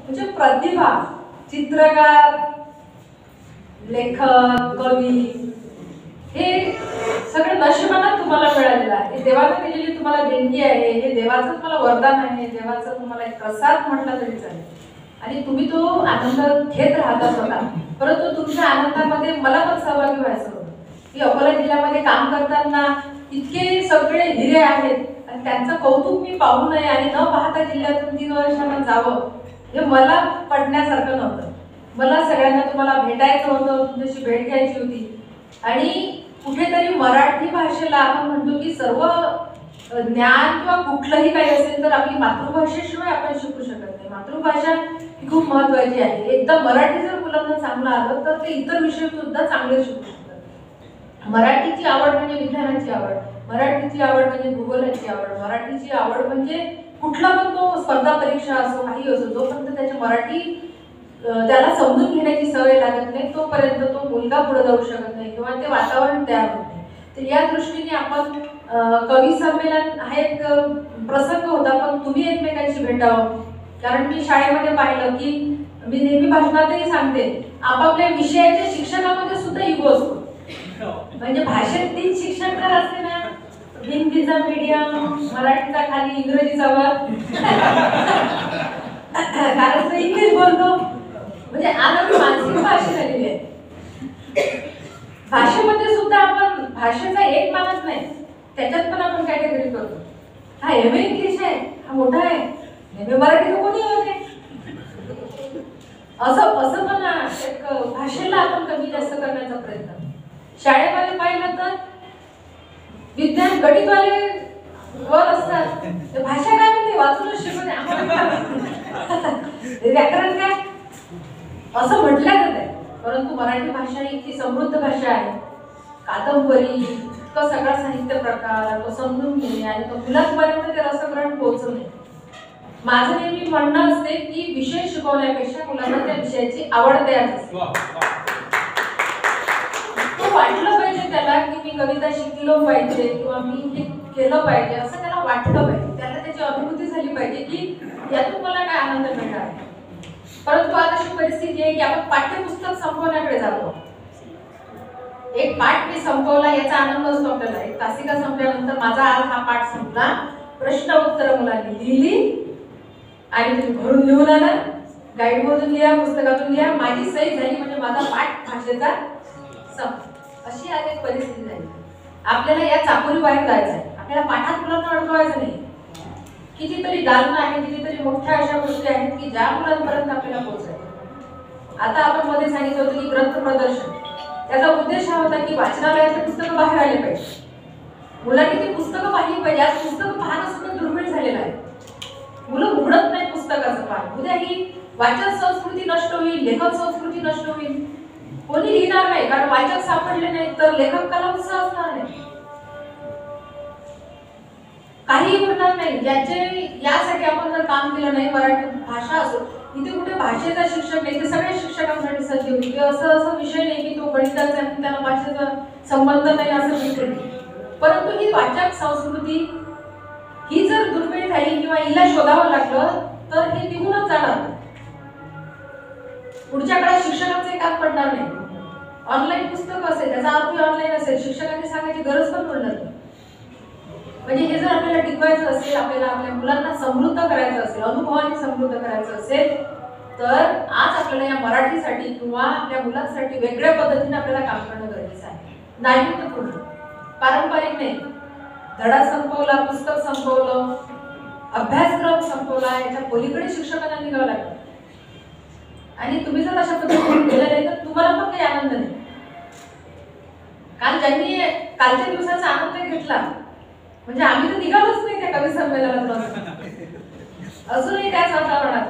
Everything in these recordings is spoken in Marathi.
म्हणजे प्रतिभा, चित्रकार, लेखक, कवी हे सगळं नशिबानं तुम्हाला मिळालेलं आहे. हे देवानं दिलेली तुम्हाला देणगी आहे. हे देवाचं तुम्हाला वरदान आहे. देवाचं तुम्हाला एक प्रसाद म्हटलं तरी चालेल. आणि तुम्ही तो आनंद घेत राहता स्वतः. परंतु तुमच्या आनंदामध्ये मला पण सहभागी व्हायचं होतं. की अकोला जिल्ह्यामध्ये काम करताना इतके सगळे हिरे आहेत आणि त्यांचं कौतुक मी पाहू नये आणि न पाहता जिल्ह्यातून 3 वर्षांना जावं हे मला पटण्यासारखं नव्हतं. मला सगळ्यांना तुम्हाला भेटायचं होतं, तुमच्याशी भेट घ्यायची होती. आणि कुठेतरी मराठी भाषेला आपण म्हणतो की सर्व ज्ञान किंवा कुठलंही काही असेल तर आपली मातृभाषेशिवाय आपण शिकू शकत नाही. मातृभाषा ही खूप महत्त्वाची आहे. एकदा मराठी जर मुलांना चांगलं आलं तर ते इतर विषय सुद्धा चांगले शिकू शकतात. मराठीची आवड म्हणजे विज्ञानाची आवड, मराठीची आवड म्हणजे भूगोलाची आवड, मराठीची आवड म्हणजे कुठला पण तो स्पर्धा परीक्षा असो काही असो, जोपर्यंत त्याची मराठी त्याला समजून घेण्याची सवय लागत नाही तोपर्यंत तो मुलगा पुढे जाऊ शकत नाही किंवा ते वातावरण तयार होत नाही. तर या दृष्टीने आपण कवी संमेलन हा एक प्रसंग होता, पण तुम्ही एकमेकांशी भेटावं. कारण मी शाळेमध्ये पाहिलं की मी नेहमी भाषणातही सांगते आपापल्या विषयाच्या शिक्षकामध्ये सुद्धा इगो असतो. म्हणजे भाषेत 3 शिक्षक जर असते ना, हिंदीचा मीडियम, मराठीचा खाली, इंग्रजीचा वर, कारण तो इंग्लिश बोलतो. म्हणजे आनंद मानसिक भाषा झालेली आहे. भाषेमध्ये सुद्धा आपण भाषेचा एक मानत नाही, त्याच्यात पण आपण कॅटेगरी करतो. हा एम ए इंग्लिश आहे, हा मोठा आहे, एम ए मराठी तर कोणी होते असं पण एक भाषेला आपण कमी जास्त करण्याचा प्रयत्न. शाळेमध्ये पाहिलं तर विज्ञान गणितवाले वर असतात, भाषा काय म्हणते वाचूनच शिकवते आम्हाला व्याकरण काय असं म्हटलं जात. परंतु मराठी भाषा ही इतकी समृद्ध भाषा आहे. कादंबरी, तो सगळा साहित्य प्रकार तो समजून घेणे आणि तो मुलांपर्यंत ते रसग्रहण पोहोचवणे. माझं नेहमी म्हणणं असते की विषय शिकवण्यापेक्षा मुलांना त्या विषयाची आवड तयार असते. तो वाटलं पाहिजे त्याला की मी कविता शिकलो पाहिजे किंवा मी हे केलं पाहिजे असं त्याला वाटलं पाहिजे. त्याला त्याची अनुभूती झाली पाहिजे की यातून मला काय आनंद मिळणार आहे. परंतु आता अशी परिस्थिती आहे की आपण पाठ्यपुस्तक संपवण्याकडे जातो. एक पाठ मी संपवला याचा आनंद असतो आपल्याला. एक तासिका संपल्यानंतर माझा आज हा पाठ संपला, प्रश्न उत्तर मुलांनी लिहिली आणि तुम्ही घरून लिहून आणा, गाईड मधून लिहा, पुस्तकातून लिहा, माझी सही झाली म्हणजे माझा पाठ भाषेचा संपला. अशी आज एक परिस्थिती झाली. आपल्याला या चाकोरी बाहेर जायचं आहे. आपल्याला पाठात मुलांना अडकवायचं नाही. कितीतरी दालनं आहे, कितीतरी मोठ्या अशा गोष्टी आहेत की ज्या मुलांपर्यंत आपल्याला पोहोचायचं. आता आपण मध्ये सांगितलं होतं की ग्रंथ प्रदर्शन, त्याचा उद्देश हा होता की वाचनालयाचे पुस्तकं बाहेर आले पाहिजे, मुलांनी ती पुस्तकं पाहिली पाहिजे. आज पुस्तकं पाहणं सुद्धा दुर्मिळ झालेलं आहे. मुलं उघडत नाही पुस्तकाचं पान. उद्या ही वाचन संस्कृती नष्ट होईल, लेखन संस्कृती नष्ट होईल. कोणी लिहिणार नाही, कारण वाचक सापडले नाही तर लेखकाला उत्साह असणार नाही, काही होणार नाही. यासाठी आपण जर काम केलं नाही, मराठी भाषा असो, इथे कुठे भाषेचा शिक्षक नाही, ते सगळ्या शिक्षकांसाठी संधी होती. असं विषय नाही की तो गणिताचा आहे त्याला भाषेचा संबंध नाही असं विषय. परंतु ही वाचक संस्कृती ही जर दुर्मिळ झाली किंवा हिला शोधावं लागलं तर हे निघूनच जाणार. पुढच्या काळात शिक्षकांचे काम पडणार नाही. ऑनलाईन पुस्तक असेल, त्याचा अर्थ ऑनलाईन असेल, शिक्षकांनी सांगायची गरज पण पडणार नाही. म्हणजे हे जर आपल्याला टिकवायचं असेल, आपल्याला आपल्या मुलांना समृद्ध करायचं असेल, अनुभवाने समृद्ध करायचं असेल, तर आज आपल्याला या मराठीसाठी किंवा आपल्या मुलांसाठी वेगळ्या पद्धतीने आपल्याला काम करणं गरजेचं आहे. नाविन्यपूर्ण, पारंपरिक नाही. धडा संपवला, पुस्तक संपवलं, अभ्यासक्रम संपवला, याच्या पलीकडे शिक्षकांना निघावं लागतं. आणि तुम्ही जर अशा पद्धतीने केलं नाही तर तुम्हाला पण काही आनंद नाही. काल ज्यांनी कालच्या दिवसाचा आनंद घेतला म्हणजे आम्ही तर निघालोच नाही त्या कवी संमेलनात. अजूनही त्याच वातावरणात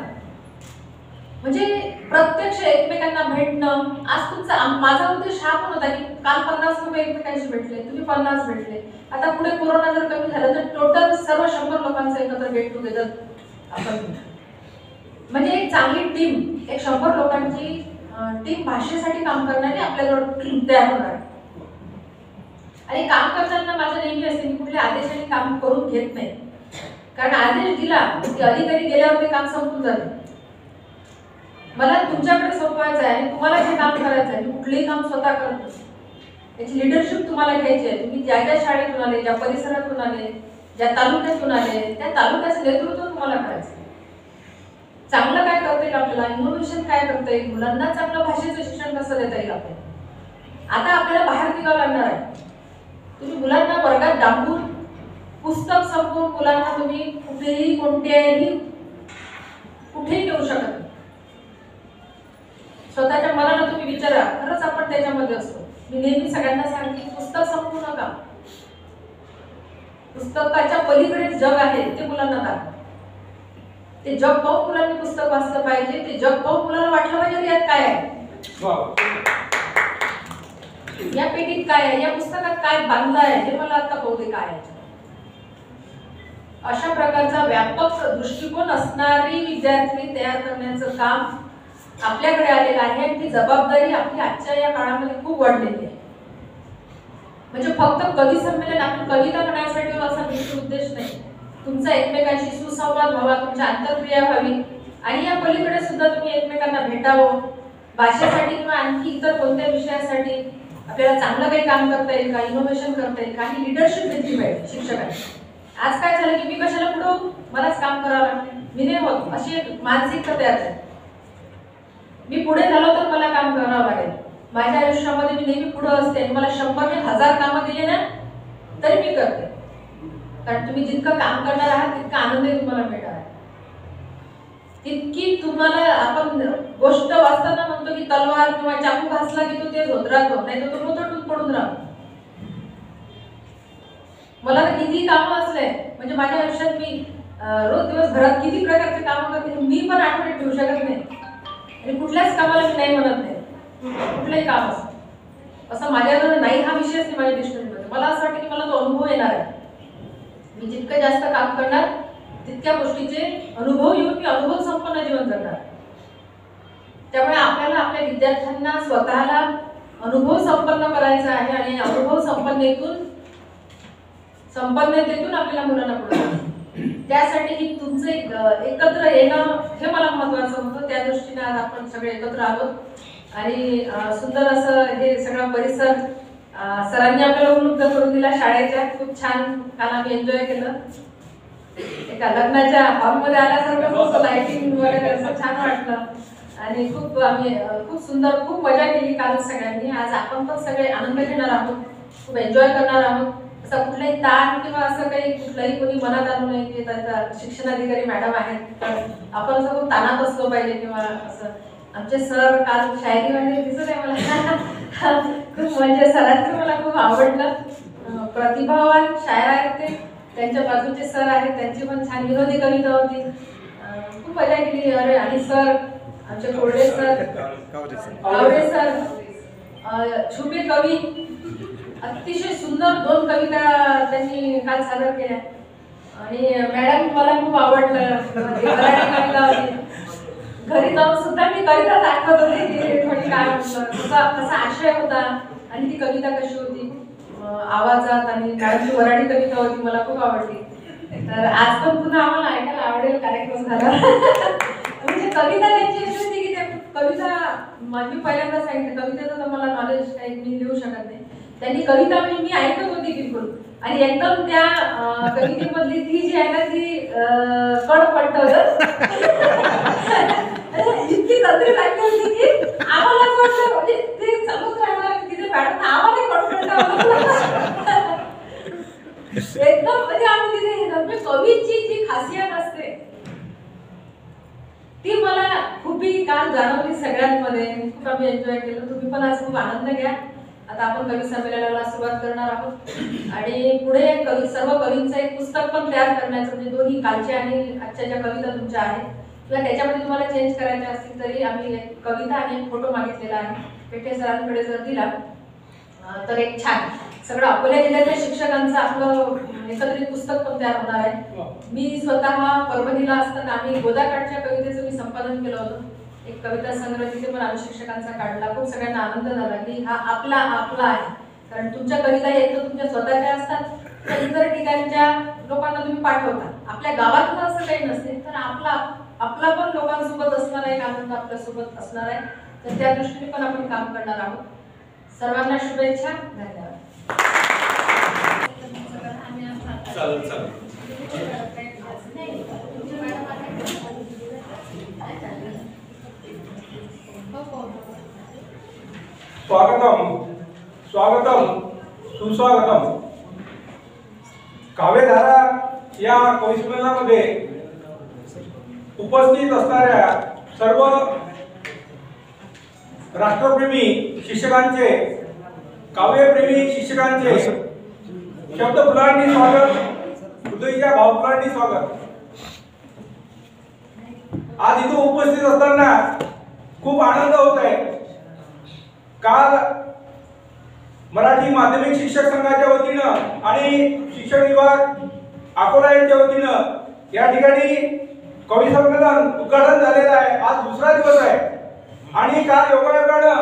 म्हणजे प्रत्यक्ष एकमेकांना भेटणं. आज तुमचा माझा उद्देश हा पण होता की काल 50 लोक एकमेकांशी भेटले, तुम्ही 50 भेटले. आता पुढे कोरोना जर कमी झालं तर टोटल सर्व 100 लोकांचं एकत्र गेट टुगेदर आपण, म्हणजे एक चांगली टीम, एक 100 लोकांची टीम भाषेसाठी काम करणारी आपल्याजवळ तयार होणार. आणि काम करताना माझं नेहमी असते मी कुठल्या आदेशाने काम करून घेत नाही. कारण आदेश दिला की अधिकारी गेल्यावर ते काम संपून जाते. मला तुमच्याकडे सोपवायचं आहे आणि तुम्हाला जे काम करायचं आहे, मी कुठलंही काम स्वतः करत नाही. याची लिडरशिप तुम्हाला घ्यायची आहे. तुम्ही ज्या ज्या शाळेतून आले, ज्या परिसरातून आले, ज्या तालुक्यातून आले, त्या तालुक्याचं नेतृत्व तुम्हाला करायचं. चांगलं काय करता येईल आपल्याला, इनोव्हेशन काय करता येईल, मुलांना चांगलं भाषेचं शिक्षण कसं देता येईल आपल्याला. आता आपल्याला बाहेर निघावं लागणार आहे. तुम्ही मुलांना वर्गात डांबून पुस्तक संपवून मुलांना तुम्ही कुठेही कुठेही नेऊ शकत नाही. स्वतःच्या मनाला तुम्ही विचारा, खरंच आपण त्याच्यामध्ये असतो. मी नेहमी सगळ्यांना सांगते, पुस्तक संपवू नका. पुस्तकाच्या पलीकडे जग आहे ते मुलांना दाखवा. ते जग पाहून मुलांनी पुस्तक वाचलं पाहिजे. ते जग पाहून मुलांना वाटलं पाहिजे यात काय आहे, या पेटीत काय आहे, या पुस्तकात काय बांधलं आहे, हे मला आता पाहू दे काय आहे. अशा प्रकारचा व्यापक दृष्टिकोन असणारी विद्यार्थी तयार करण्याचं काम आपल्याकडे आलेलं आहे. आणि ती जबाबदारी आपली आजच्या या काळामध्ये खूप वाढलेली आहे. म्हणजे फक्त कवी संमेलन आपण कविता करण्यासाठी असा मुख्य उद्देश नाही. तुमचा एकमेकांशी सुसंवाद व्हावा, तुमच्या आंतरक्रिया व्हावी आणि या पलीकडे सुद्धा तुम्ही एकमेकांना भेटावं. भाषेसाठी किंवा आणखी इतर कोणत्या विषयासाठी आपल्याला चांगलं काही काम करता येईल का, इनोव्हेशन करता येईल का, ही लिडरशिप घेतली पाहिजे शिक्षकांनी. आज काय झालं की मी कशाला पुढे होऊ, मलाच काम करावं लागते, मी नाही होत, अशी एक मानसिकता तयार झाली. मी पुढे झालो तर मला काम करावं लागेल. माझ्या आयुष्यामध्ये मी नेहमी पुढे असते आणि मला 100 ने 1000 कामं दिले ना तरी मी करते. कारण तुम्ही जितकं काम करणार आहात तितका आनंदही तुम्हाला मिळणार आहे. तितकी तुम्हाला आपण गोष्ट वाचताना म्हणतो की तलवार किंवा चाकू घासला की तो तेच होत राहतो, नाही तर तो रोतटून पडून राहतो. मला तर किती कामं असले म्हणजे माझ्या आयुष्यात मी रोज दिवसभरात किती प्रकारचे कामं करते मी पण आठवड्यात ठेवू शकत नाही. आणि कुठल्याच कामाला मी नाही म्हणत नाही. कुठलंही काम असं असं माझ्याकडे नाही हा विषयच नाही माझ्या डिक्शनरीमध्ये. मला असं वाटतं की मला तो अनुभव येणार आहे. मी जितकं जास्त काम करणार तितक्या गोष्टीचे अनुभव येऊन मी अनुभव संपन्न जीवन जगणार. त्यामुळे आपल्याला आपल्या विद्यार्थ्यांना स्वतःला अनुभव संपन्न करायचा आहे आणि अनुभव संपन्नतेतून आपल्याला मुलांना पुढे त्यासाठी ही तुमचं एकत्र येणं हे मला महत्त्वाचं होतं. त्या दृष्टीने आज आपण सगळे एकत्र आहोत आणि सुंदर असं हे सगळा परिसर सरांनी आपल्याला उपलब्ध करून दिला शाळेच्या. खूप छान काल आम्ही एन्जॉय केलं. एका लग्नाच्या हॉलमध्ये आल्यासारखं खूप लाइटिंग वगैरे असं छान वाटलं आणि आम्ही खूप सुंदर खूप मजा केली काल सगळ्यांनी. आज आपण पण सगळे आनंद घेणार आहोत, खूप एन्जॉय करणार आहोत. असं कुठलाही ताण किंवा असं काही कुठलाही कोणी मनात आणू नये की त्याचा शिक्षणाधिकारी मॅडम आहेत तर आपण असं खूप ताणात असलो पाहिजे किंवा असं. आमचे सर काल शायरी वगैरे दिसत आहे मला खूप म्हणजे सरांचं मला खूप आवडलं. प्रतिभावान शायर आहेत ते. त्यांच्या बाजूचे सर आहेत त्यांची पण छान विनोदी कविता होती. खूप मजा केली. अरे आणि सर आमचे कोरडे सर, कावडे सर, छुपे कवी, अतिशय सुंदर 2 कविता त्यांनी काल सादर केल्या आणि मॅडम मला खूप आवडलं. कविता होती. घरी जाऊन सुद्धा मी कविता दाखवत होते की थोडी काय कसा आशय होता आणि ती कविता कशी होती आवाजात आणि मॅडमची वराडी कविता होती मला खूप आवडली. तर आज पण पुन्हा आम्हाला ऐकायला आवडेल कार्यक्रम झाला. म्हणजे कविता त्यांची अशी होती की त्या कविता मी पहिल्यांदा सांगितलं कवितेचं तर मला नॉलेज काही मी लिहू शकत नाही. त्यांनी कविता मी ऐकत होती बिलकुल आणि एकदम त्या कवितेमधली ती जी आहे ना ती कड पडत इतकी नजरेत ऐकली होती की आम्हाला असं वाटलं म्हणजे ते चालूच राहणार तिथे मॅडम आम्हाला एकदम म्हणजे आम्ही तिथे कवीची जी खासियत असते ती मला खूपही काल जाणवली सगळ्यांमध्ये. खूप आम्ही एन्जॉय केलं. तुम्ही पण आज खूप आनंद घ्या. आता आपण कवी संमेलनाला सुरुवात करणार आहोत आणि पुढे सर्व कवींचं एक पुस्तक पण तयार करण्याचं म्हणजे दोन्ही कालच्या आणि आजच्या ज्या कविता तुमच्या आहेत किंवा त्याच्यामध्ये तुम्हाला चेंज करायच्या असतील तरी आम्ही एक कविता आणि एक फोटो मागितलेला आहे. पेठे सरांकडे जर दिला तर एक छान सगळं अकोला जिल्ह्यातल्या शिक्षकांचं आपलं एकत्रित पुस्तक पण तयार होणार आहे. मी स्वतः परभणीला असताना आम्ही गोदाकाठच्या कवितेचं मी संपादन केलं होतं. एक कविता संग्रह तिथे पण आम्ही शिक्षकांचा काढला. खूप सगळ्यांना आनंद झाला की हा आपला आहे. कारण तुमच्या कविता एक तर तुमच्या स्वतःच्या असतात तर इतर ठिकाणच्या लोकांना तुम्ही पाठवता. आपल्या गावातलं असं काही नसते तर आपला पण लोकांसोबत असणारा एक आनंद आपल्यासोबत असणार आहे, तर त्या दृष्टीने पण आपण काम करणार आहोत. सर्वांना शुभेच्छा. धन्यवाद. स्वागतम स्वागतम सुस्वागतम. काव्यधारा या कविसंमेलनामध्ये उपस्थित असणाऱ्या सर्व राष्ट्रप्रेमी शिक्षकांचे, काव्यप्रेमी शिक्षकांचे शब्दफुलांनी स्वागत, हृदयाच्या भावफुलांनी स्वागत. आज इथे उपस्थित असताना खूप आनंद होत आहे. काल मराठी माध्यमिक शिक्षक संघाच्या वतीनं आणि शिक्षण विभाग अकोला यांच्या वतीनं या ठिकाणी कवी संमेलन उद्घाटन झालेलं आहे. आज दुसरा दिवस आहे आणि काल योगायोगानं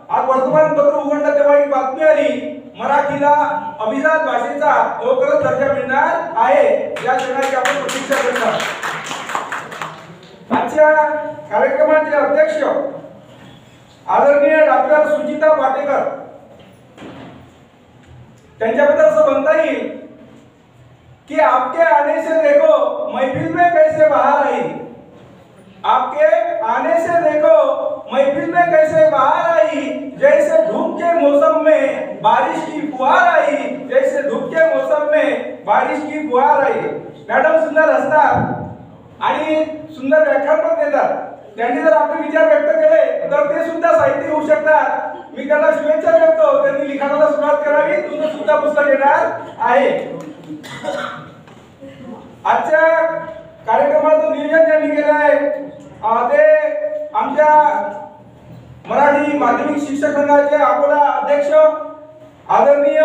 आज वर्तमानपत्र उघडलं तेव्हा एक बातमी आली, मराठीला अभिजात भाषेचा लवकरच दर्जा मिळणार आहे. या क्षणाची आपण प्रतीक्षा करणार. आजच्या कार्यक्रमाचे अध्यक्ष आदरणीय डॉक्टर सुचिता पाटेकर, त्यांच्याबद्दल असं म्हणता येईल कि आपके आने से देखो महफिल में कैसे बहार आई, आपके आने से देखो महफिल में कैसे बहार आई, जैसे धूप के मौसम में बारिश की फुहार आई, जैसे धूप के मौसम में बारिश की फुहार आई. मॅडम सुंदर हसतात आणि सुंदर व्याख्यान पण देतात. त्यांनी जर आपले विचार व्यक्त केले तर ते सुद्धा साहित्य होऊ शकतात. मी त्यांना शुभेच्छा देतो. त्यांनी लिखाणाला सुरुवात करावी. तुमचं सुद्धा पुस्तक येणार आहे. आजच्या कार्यक्रमाचं नियोजन ज्यांनी केलं आहे ते आमच्या मराठी माध्यमिक शिक्षक संघाचे अकोला अध्यक्ष आदरणीय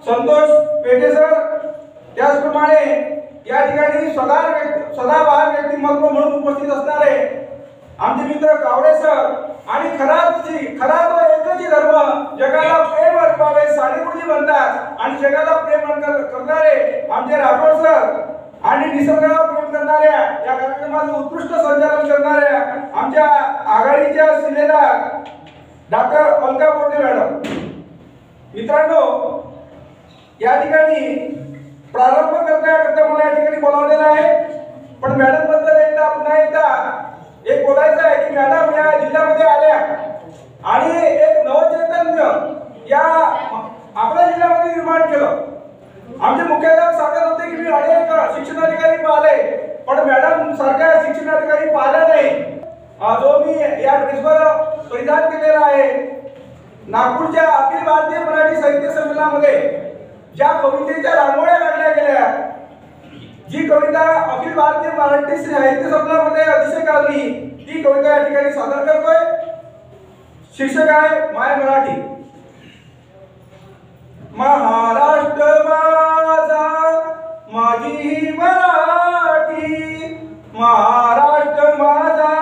संतोष पेठे सर, त्याचप्रमाणे या ठिकाणी सदाबहार व्यक्तिमत्व म्हणून उपस्थित असणारे आमचे मित्र कावडे सर आणि खरा तो एकच धर्म जगाला प्रेम अर्पावे साडेपुढची म्हणतात आणि जगाला प्रेम करणारे आमचे राठोड सर आणि निसर्गाला प्रेम करणाऱ्या या कार्यक्रमाचं उत्कृष्ट संचालन करणाऱ्या आमच्या आघाडीच्या शिलेदार डॉक्टर अलका बोर्डे मॅडम. मित्रांनो, या ठिकाणी प्रारंभ करण्याकरता मला या ठिकाणी बोलावलेलं आहे, पण मॅडम बद्दल पुन्हा एकदा एक बोलायचं आहे की मॅडम या जिल्ह्यामध्ये आल्या आणि एक नवचैतन्य या आपल्या जिल्ह्यामध्ये निर्माण केलं. आमचे मुख्याध्यापक सांगत होते की मी अनेक शिक्षणाधिकारी पाहिले, पण मॅडम सारख्या शिक्षणाधिकारी पाहिला नाही. जो मी या ड्रेसवर परिधान केलेला आहे, नागपूरच्या अखिल भारतीय मराठी साहित्य संमेलनामध्ये ज्या कवितेच्या रांगोळ्या काढल्या गेल्या, जी कविता अखिल भारतीय मराठी साहित्य संमेलनामध्ये अतिशय गाजली, ती कविता या ठिकाणी सादर करतोय. शीर्षक आहे माय मराठी. महाराष्ट्र माझा माझी मराठी, महाराष्ट्र माझा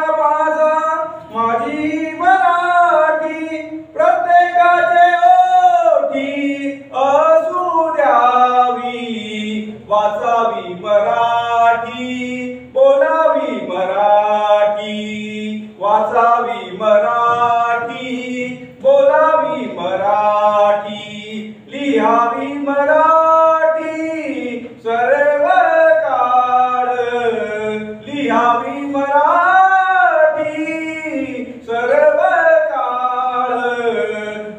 माझी मराठी, प्रत्येकाचे ओठी असू द्यावी, वाचावी मराठी, बोलावी मराठी, वाचावी मराठी, बोलावी मराठी, लिहावी मराठी सर्व काळ, लिहावी मराठी सर्व काळ,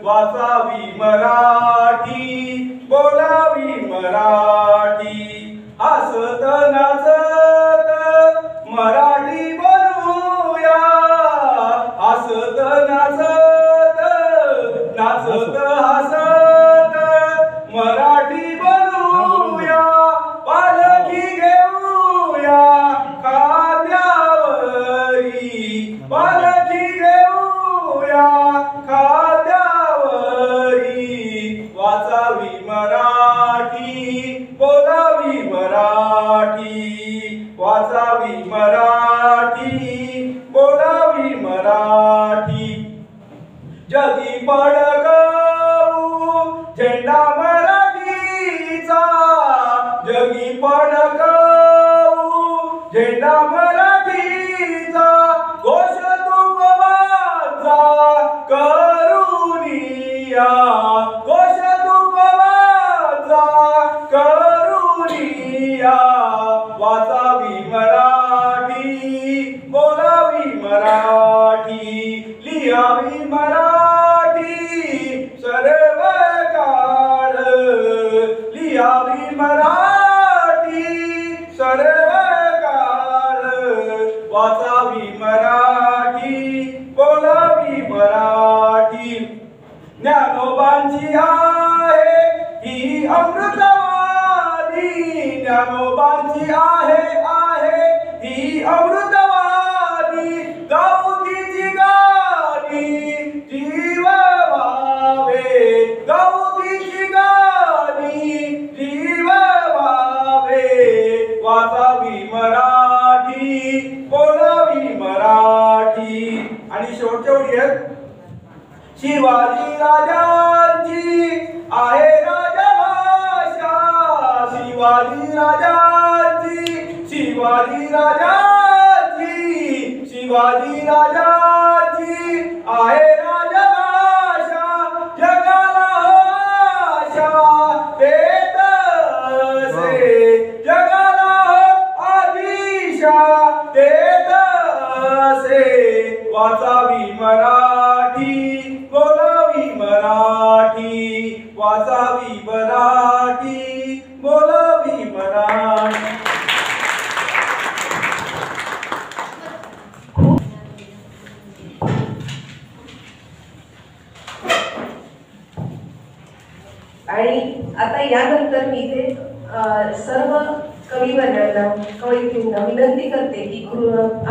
वाचावी मराठी, बोलावी मराठी, हसत नाचत मराठी बोलूया, हसत नाचत नाचत हसत मराठी बोलूया, पालखी घेऊया खांद्यावरी, पालखी घेऊया खांद्यावरी, वाचावी मराठी, बोलावी मराठी, वाचावी मराठी, बोलावी मराठी, जगी फडकवू झेंडा मराठीचा, जगी फडकवू झेंडा मराठीचा, घोष तू मराठी लिहावी मराठी सर्व काळ लिहावी मराठी सर्व काळ वाचावी मराठी बोलावी मराठी ज्ञानोबांची आहे ही अमृतवाणी ज्ञानोबांची आहे ही अमृतवाणी गाऊ तिची गाणी जीव भावे गाऊ तिची गाणी जीव भावे वाचावी मराठी बोलावी मराठी आणि शेवटच्या ओळी आहेत शिवाजी राजांची आहे राजभाषा शिवाजी राजांची आहे राजभाषा जगाला आशा देत असे जगाला आदिशा देत असे वाचावी मराठी बोलावी मराठी वाचावी मराठी बोलावी मराठी. आणि आता यानंतर मी इथे सर्व कवयित्रींना विनंती करते की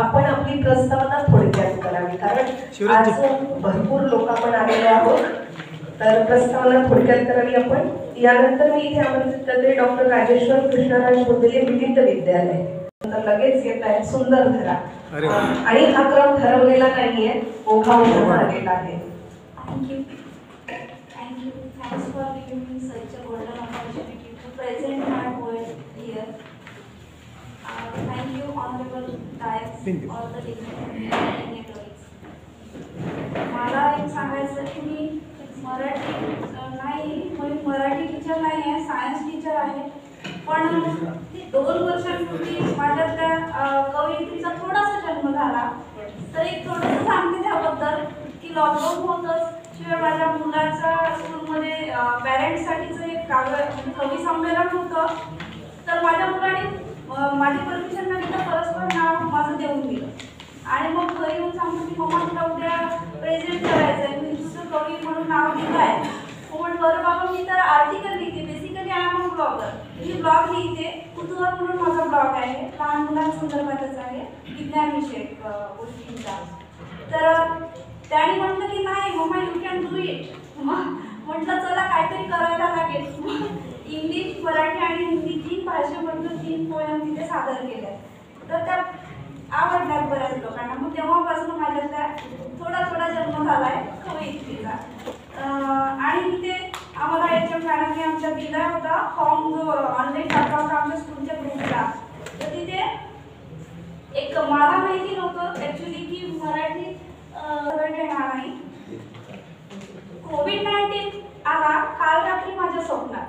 आपण आपली प्रस्तावना थोडक्यात करावी, कारण आज भरपूर लोक आपण आलेले आहोत, तर प्रस्तावना थोडक्यात करावी आपण. यानंतर मी इथे आमंत्रित करते डॉक्टर राजेश्वर कृष्णराज बोधले विविध विद्यालय, लगेच येत आहे सुंदर धरा. आणि हा क्रम ठरवलेला नाहीये, ओघावून आलेला आहे. Thanks for giving me such a golden opportunity to present my poem here. Thank you, Honorable Diets, all the dignitaries. मला एक सांगायचं की मी मराठी नाही, मी मराठी टीचर नाही आहे, सायन्स टीचर आहे. पण ती 2 वर्षांपूर्वी माझ्या त्या कवयित्रीचा थोडासा जन्म झाला, तर एक थोडंसं सांगते त्याबद्दल की लॉकडाऊन होतंच, शिवाय माझ्या मुलाचा स्कूलमध्ये पॅरेंट्ससाठीचं एक कवी संमेलन होतं, तर माझ्या मुलाने माझी परमिशन नाही तर परस्पर नाव माझं देऊन दिलं. आणि मग घरी येऊन सांगतो की मम्मा तुला उद्या प्रेझेंट करायचं आहे, मी तुझं कवी म्हणून नाव दिलं आहे. पण बरं बाबा मी तर आर्टिकल लिहिते, basically I am a blogger, me blog लिहिते, कुतूहल म्हणून माझा ब्लॉग आहे, लहान मुलांसंदर्भातच आहे, विज्ञानविषयक गोष्टींचा. तर त्याने म्हटलं की नाही मम्मा यू कॅन डू इट. म्हटलं चला काहीतरी करायला लागेल. इंग्लिश, मराठी आणि हिंदी 3 भाषेमधून 3 पोयम तिथे सादर केल्या, तर त्या आवडल्यात बऱ्याच लोकांना. मग तेव्हापासून माझ्या त्या थोडा जन्म झाला आहे कवयित्रीचा. आणि तिथे आम्हाला HM मॅडमने आमच्या दिला होता फॉर्म, जो ऑनलाईन टाकला होता आमच्या स्कूलच्या ग्रुपला. तर तिथे एक मला माहिती नव्हतं ॲक्च्युली की मराठी येणार नाही. कोविड-19 आला काल रात्री माझ्या स्वप्नात.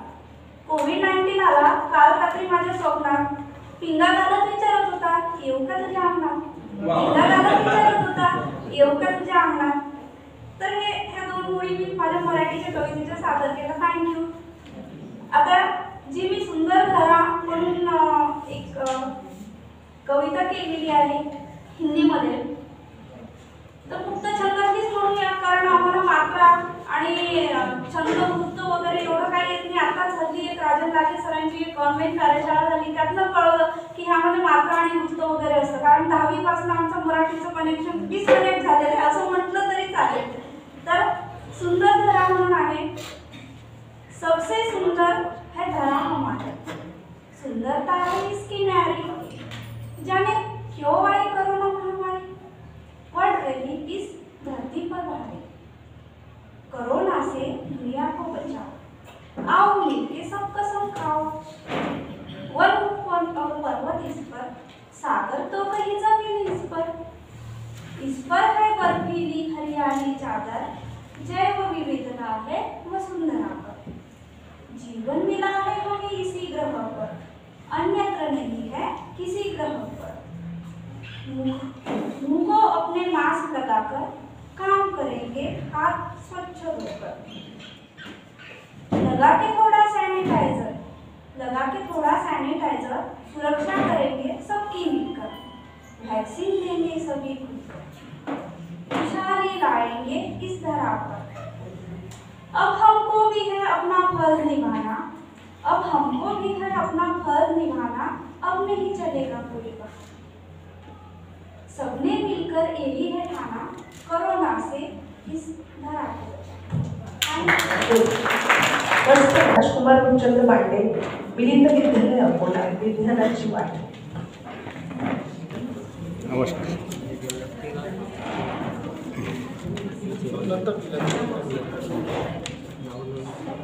कोविड-19 आला काल रात्री माझ्या स्वप्नात. पिंगा घालत विचारत होता येऊ का तुझ्या अंगणात. पिंगा घालत विचारत होता येऊ का तुझ्या अंगणात. तर ह्या 2 ओळी मी माझ्या मराठीच्या कवितेच्या सादर केल्या. थँक्यू. आता जी मी सुंदर धरा म्हणून एक कविता केलेली आहे हिंदीमध्ये, तर फक्त छंदाचीच म्हणूया, कारण आम्हाला मात्रा आणि छंद वृत्त वगैरे एवढं काही येत नाही. आताच हल्ली एक राजन लाखे सरांची एक ऑनलाईन कार्यशाळा झाली, त्यातनं कळलं की ह्यामध्ये मात्रा आणि वृत्त वगैरे असतं. कारण 10वी पासून आमचं मराठीचं कनेक्शन डिस्कनेक्ट झालेलं आहे असं म्हटलं तरी चालेल. तर सुंदर धरा म्हणून आहे. सबसे सुंदर है धरा हमारा, सुंदरता है इसकी न्यारी, जाने क्यों आई कोरोना महामारी बढ़ रही इस धरती पर भारी. कोरोना से दुनिया को बचाओ, आओ मिलके सब कसम खाओ. वन और पर्वत इस पर, सागर तो कहीं जमीन इस पर है बर्फीली हरियाली चादर. जैव विविधता है वसुंधरा पर, जीवन मिला है हमें इसी ग्रह पर, अन्यत्र नहीं है किसी ग्रह पर. मुंह को अपने लगाकर काम करेंगे हाथ स्वच्छ धोकर। लगा के थोड़ा सैनिटाइजर सुरक्षा करेंगे सबकी मिलकर। वैक्सीन देंगे सभी को, खुशहाली लाएंगे इस धरा पर। अब हमको भी है अपना फर्ज निभाना, अब नहीं चलेगा कोई बात। सबने मिलकर यही है ठाना, कोरोना से इस धरा को मस्त राजकुमार रुपचंद्र पांडे, मिलिंद विद्यालय अकोला, विज्ञानाची वाट।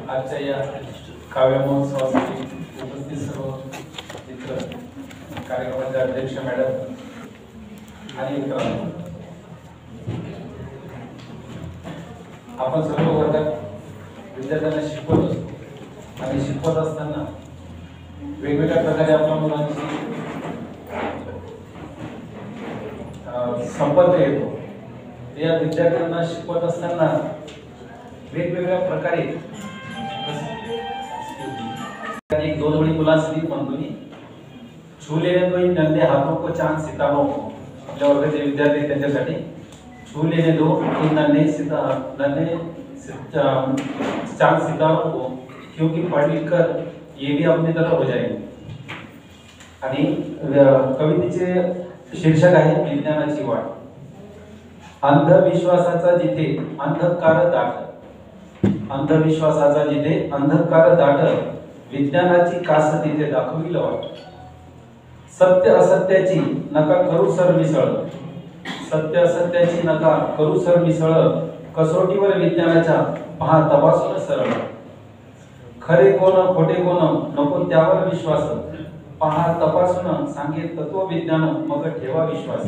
आजच्या या काव्य महोत्सवासाठी उपस्थित सर्व मित्र, कार्यक्रमाचे अध्यक्ष मॅडम आणि मित्रांनो, आपण सर्व वर्गात विद्यार्थ्यांना शिकवत असतो आणि शिकवत असताना वेगवेगळ्या प्रकारे आपल्या मुलांची संपर्क येतो। या विद्यार्थ्यांना शिकवत असताना वेगवेगळ्या प्रकारे एक दोन वळी मुलांसाठी म्हणतो मी, छू लेने दो इन नन्हे हाथों को चांद सितारों को। आपल्या वर्गाचे विद्यार्थी त्यांच्यासाठी छू लेने दो इन चांद सितारों को, क्योंकि पढ़ लिख कर ये भी अपनी तरह हो जाएंगे। आणि कवितेचे शीर्षक आहे विज्ञानाची वाट। अंधविश्वासाचा जिथे अंधकार दाट, विज्ञानाची कास तिथे दाखविल वाट। सत्य असत्याची नका करू सर मिसळ, कसोटीवर विज्ञानाच्या पहा तपासून सरळ। खरे कोण खोटे कोण नको त्यावर विश्वास, पहा तपासून सांगे तत्वविज्ञान मग ठेवा विश्वास।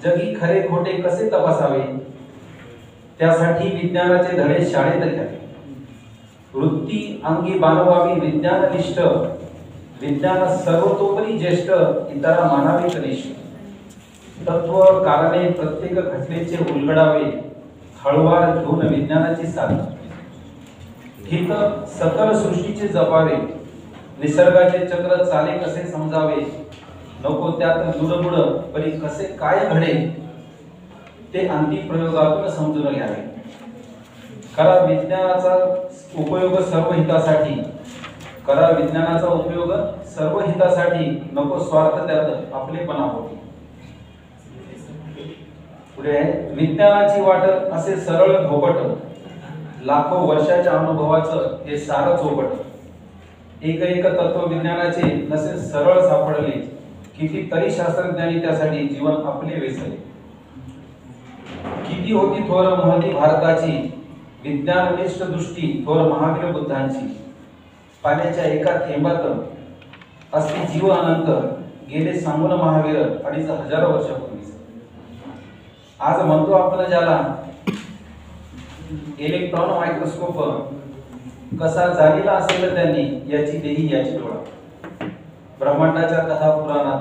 जगी खरे खोटे कसे तपासावे, त्यासाठी विज्ञानाचे धडे शाळेत घ्यावे। वृत्ती अंगी बाणवावी विज्ञाननिष्ठ, विज्ञान सर्वतोपरी ज्येष्ठ इतरा मानावे कनिष्ठ। तत्व कारणे प्रत्येक घटनेचे उलगडावे, हळूवार घेऊन विज्ञानाची साथ। हित सकल सृष्टीचे जपावे, निसर्गाचे चक्र चाले कसे समजावे। नको त्यात दुडबुड परी कसे काय घडे, ते अंतिम प्रयोगातून समजून घ्यावे। करा विज्ञानाचा उपयोग सर्व हितासाठी, नको स्वार्थ त्यात आपलेपणा होती। पुढे विज्ञानाची वाट असे सरळ धोपट, लाखो वर्षाच्या अनुभवाचं हे सारं चौपट। एक तत्वविज्ञानाचे नसे सरळ सापडले, कितीतरी शास्त्रज्ञांनी त्यासाठी जीवन आपले वेचले। किती होती थोर महती भारताची, विज्ञाननिष्ठ दृष्टी थोर महावीर बुद्धांची। पाण्याच्या एका थेंबात असते जीव अनंत, गेले सांगून महावीर 2500 वर्षापूर्वी। आज म्हणतो आपण ज्याला इलेक्ट्रॉन मायक्रोस्कोप, कसा झालेला असेल त्यांनी याची देही याची डोळा। ब्रह्मांडाच्या कथा पुराणात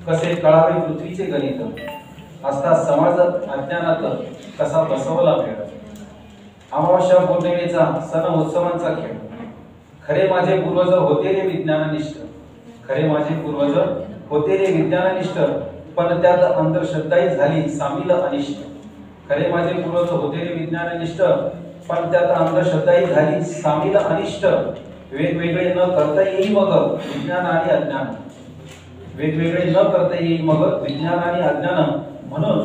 कसे कळावे पृथ्वीचे गणित, असता समाज अज्ञानात कसा बसवला भेड। अमावस्या पौर्णिमेचा सण उत्सवांचा खेळ, खरे माझे पूर्वज होते रे विज्ञाननिष्ठ, पण त्यात अंधश्रद्धाही झाली सामील अनिष्ट। खरे माझे पूर्वज होते रे विज्ञाननिष्ठ, पण त्यात अंधश्रद्धाही झाली सामील अनिष्ट। वेगवेगळे न करता येई मग विज्ञान आणि अज्ञान, म्हणून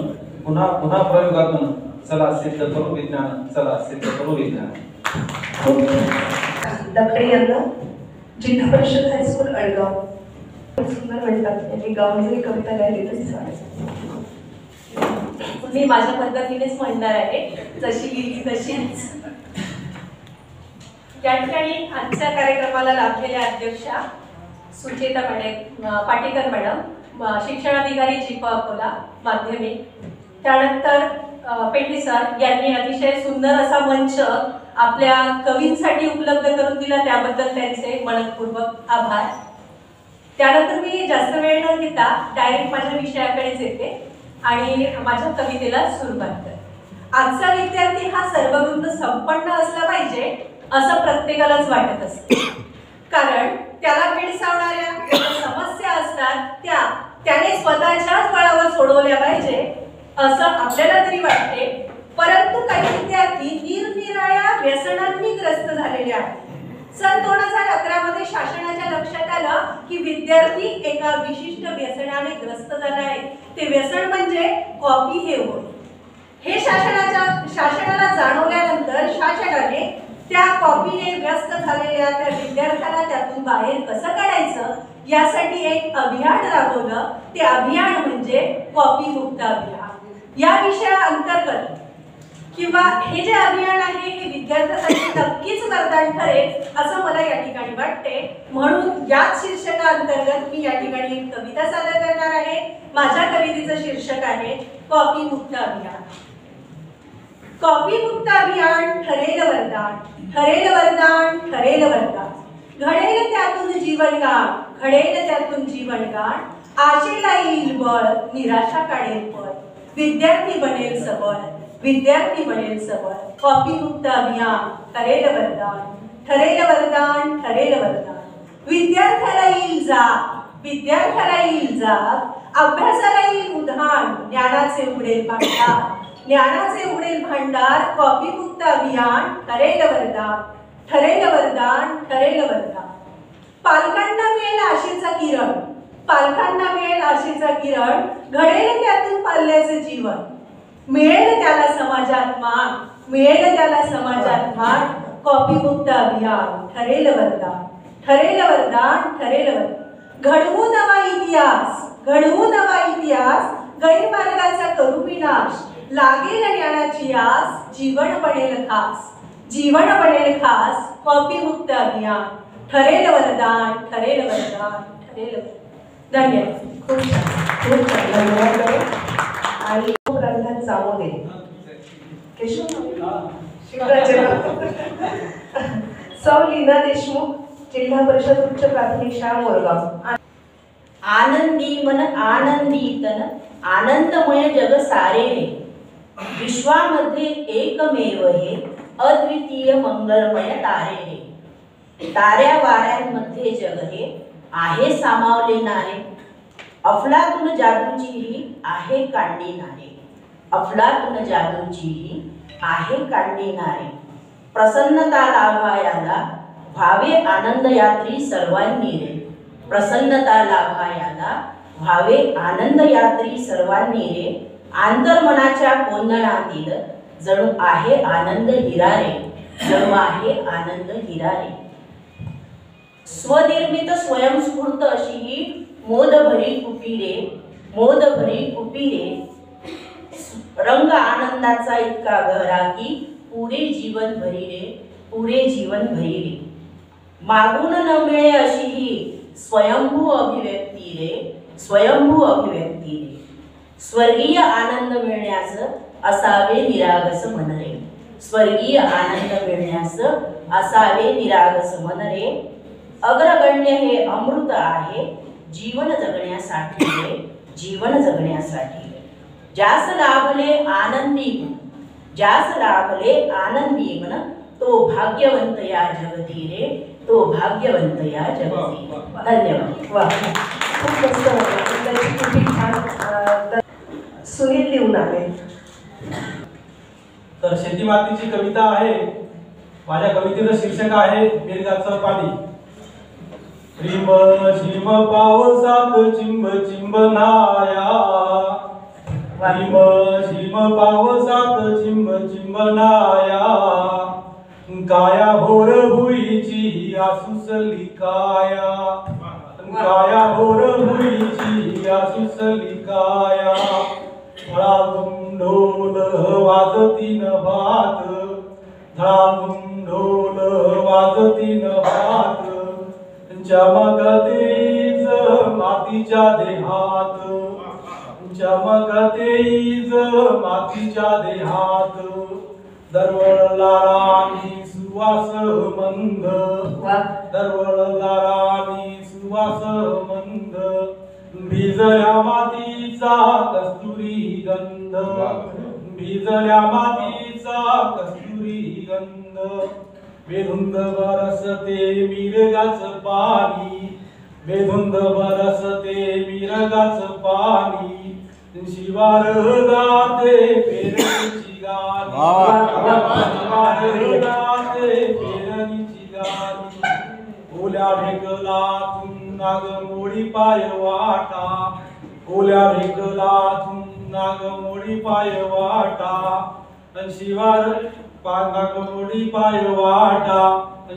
पुन्हा प्रयोगातून चला सिद्ध करू विज्ञान। दखडे यांना जिल्हा परिषद हायस्कूल अळगाव, सुंदर म्हणतात, यांनी गावची कविता गायली तरी चालेल। मी माझ्या पद्धतीनेच म्हणणार आहे, जशी लिहिली तशीच। या ठिकाणी आजच्या कार्यक्रमाला लाभलेल्या अध्यक्षा सुचेता पाटीकर मॅडम, शिक्षणाधिकारी जिपा अकोला माध्यमिक, त्यानंतर पेंडे सर यांनी अतिशय सुंदर असा मंच आपल्या कवींसाठी उपलब्ध करून दिला, त्याबद्दल त्यांचे मनपूर्वक आभार। त्यानंतर मी जास्त वेळ न घेता डायरेक्ट माझ्या विषयाकडेच येते। आणि माझ्या कवितेला सुरुवात कर. आजचा विद्यार्थी हा सर्वगुण संपन्न असला पाहिजे असं प्रत्येकालाच वाटत असतं. कारण त्याला भेडसावणाऱ्या समस्या असतात त्याने स्वतःच्याच बळावर सोडवल्या पाहिजे असं आपल्याला तरी वाटते. परंतु काही विद्यार्थी निरनिराळ्या व्यसनांनी ग्रस्त झालेले आहेत. सन 2011 मध्ये शासनाच्या लक्षात आलं की विद्यार्थी एका विशिष्ट व्यसनाने ग्रस्त झाला आहे. ते व्यसन म्हणजे कॉपी हे होय. हे शासनाला जाणवल्यानंतर शासनाने त्या कॉपीने व्यस्त झालेल्या त्या विद्यार्थ्याला त्यातून बाहेर कसं काढायचं यासाठी एक अभियान राबवलं. ते अभियान म्हणजे कॉपी मुक्त अभियान. या विषयाअंतर्गत किंवा हे जे अभियान आहे हे विद्यार्थ्यांसाठी नक्कीच वरदान ठरेल असं मला या ठिकाणी वाटते. म्हणून याच शीर्षकाअंतर्गत मी या ठिकाणी एक कविता सादर करणार आहे. माझ्या कवितेचं शीर्षक आहे कॉपी मुक्त अभियान. कॉपी मुक्त अभियान ठरेल वरदान, ठरेल वरदान, ठरेल वरदान. घडेल त्यातून जीवनगान, घडेल त्यातून जीवनगान. आशेला येईल बळ, निराशा काढेल पळ. विद्यार्थी बनेल सबळ, विद्यार्थी बनेल सबळ. कॉपी मुक्त अभियान ठरेल वरदान, ठरेल वरदान, ठरेल वरदान. विद्यार्थ्याला येईल जाग, विद्यार्थ्याला येईल जाग. अभ्यासाला येईल उधाण, ज्ञानाचे उघडेल भांडार, ज्ञानाचे उघडेल भांडार. कॉपी मुक्त अभियान ठरेल वरदान, ठरेल वरदान, ठरेल वरदान. पालकांना मिळेल आशेचा किरण, पालकांना मिळेल आशेचा किरण. घडेल त्यातून पाल्याचे जीवन. मिळेल त्याला समाजात मान, मिळेल त्याला समाजात मान. कॉपी मुक्त अभियान ठरेल वरदान, ठरेल वरदान, ठरेल वरदान. घडवू नवा इतिहास, घडवू नवा इतिहास. गैरमार्गाचा करू विनाश. लागेल ज्ञानाची आस. जीवन बनेल खास, जीवन बनेल खास. कॉपी मुक्त अभियान ठरेल वरदान, ठरेल वरदान, ठरेल वरदान. धन्यवाद. खूप छान, खूप छान. धन्यवाद. आणि ग्रंथात जामोदे सौ लीना देशमुख, जिल्हा परिषद उच्च प्राथमिक शाळा मोरगाव. आनंदी मन आनंदी तन, आनंदमय जग सारे रे. विश्वामध्ये एकमेव हे, अद्वितीय मंगलमय तारे रे. ताऱ्या वाऱ्यांमध्ये जग हे आहे सामावले नारे. अफलातून जादूची ही आहे काढणी नारे. अफलातून जादूची ही आहे काढणी नारे. प्रसन्नता लाभायाला व्हावे आनंद यात्री सर्वांनी रे. प्रसन्नता लाभायाला व्हावे आनंद यात्री सर्वांनी रे. आंतरमनाच्या कोंदणातील जणू आहे आनंद हिरा रे. जणू आहे आनंद हिरा रे. स्वनिर्मित स्वयंस्फूर्त अशी ही मोदभरी कुपीरे, मोदभरी कुपीरे. रंग आनंदाचा इतका गहरा की पुरे जीवन भरी रे, पुरे जीवन भरी रे. मागून न मिळे अशी ही स्वयंभू अभिव्यक्ती रे, स्वयंभू अभिव्यक्ती रे. स्वर्गीय आनंद मिळण्यास असावे निरागस मन रे. स्वर्गीय आनंद मिळण्यास असावे निरागस मन रे. अग्रगण्य हे अमृत आहे जीवन जगण्यासाठी रे, जीवन जगण्यासाठी. ज्यास लाभले आनंदी मन, ज्यास लाभले आनंदी मन. तो भाग्यवंत या जगती रे, तो भाग्यवंत या जगती. धन्यवाद. वा, खूप मस्त होतं. खूप छान. सुनील लिहून आले. तर शेती मातीची कविता आहे. माझ्या कवितेचं शीर्षक आहे मेघाचं पाणी. रिम झिम पावसात चिंब चिंब नाया. रिम झिम पावसात चिंब चिंब नाया. काया भोर भुईची आसुसली काया. काया भोर भुईची आसुसली काया. धडाधुम ढोल वाजती नभात. धडाधुम ढोल वाजती नभात. चमकतेज मातीच्या देहात. चमकतेज मातीच्या देहात. दरवळला राणी सुवास मंद. दरवळला राणी सुवास मंद. भिजल्या मातीचा कस्तुरी गंध, भिजल्या मातीचा कस्तुरी गंध, बेधुंद बरसते मिरगाच पाणी, बेधुंद बरसते मिरगाच पाणी, शिवार गाते पेरणीची गाणी, शिवार गाते पेरणीची गाणी, ओल्या भेकलातून नागमोडी पाय वाटा, ओल्या भेकलातून नागमोडी पाय वाटा, शिवार नागमोडी पाय वाटा,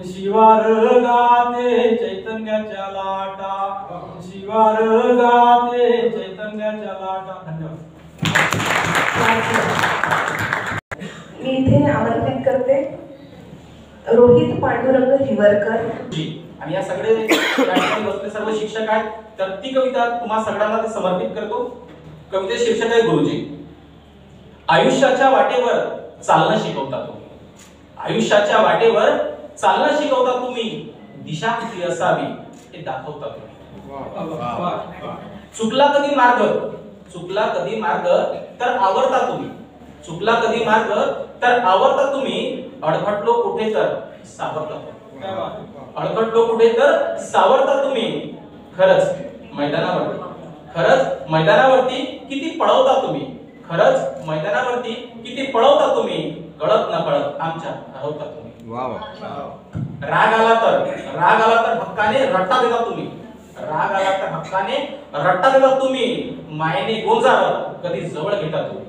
शिवार गाते चैतन्याच्या लाटा, शिवार गाते चैतन्याच्या लाटा. धन्यवाद. मी इथे आमंत्रित करते रोहित पांडुरंग हिवरकर. आणि या सगळे या ठिकाणी बसलेले सर्व शिक्षक आहेत, तर ती कविता तुम्हा सगळ्यांना समर्पित करतो. कविते शीर्षक आहे गुरुजी. आयुष्याच्या वाटेवर चालणं शिकवता तुम्ही, आयुष्याच्या वाटेवर चालणं शिकवता तुम्ही, दिशा किती असावी हे दाखवता तुम्ही. चुकला कधी मार्ग, चुकला कधी मार्ग तर आवरता तुम्ही, चुकला कधी मार्ग तर आवरता तुम्ही, अडखटलो कुठे तर सावरता तुम्ही, अडखटलो कुठे तर सावरता तुम्ही. खरंच मैदानावरती, खरंच मैदानावरती किती पळवता तुम्ही, खरंच मैदानावरती किती पळवता तुम्ही, कळत न कळत आमच्या हरवता तुम्ही. राग आला तर हक्काने रट्टा देता तुम्ही, राग आला तर हक्काने रट्टा देता तुम्ही, मायेने गोंजावत कधी जवळ घेता तुम्ही.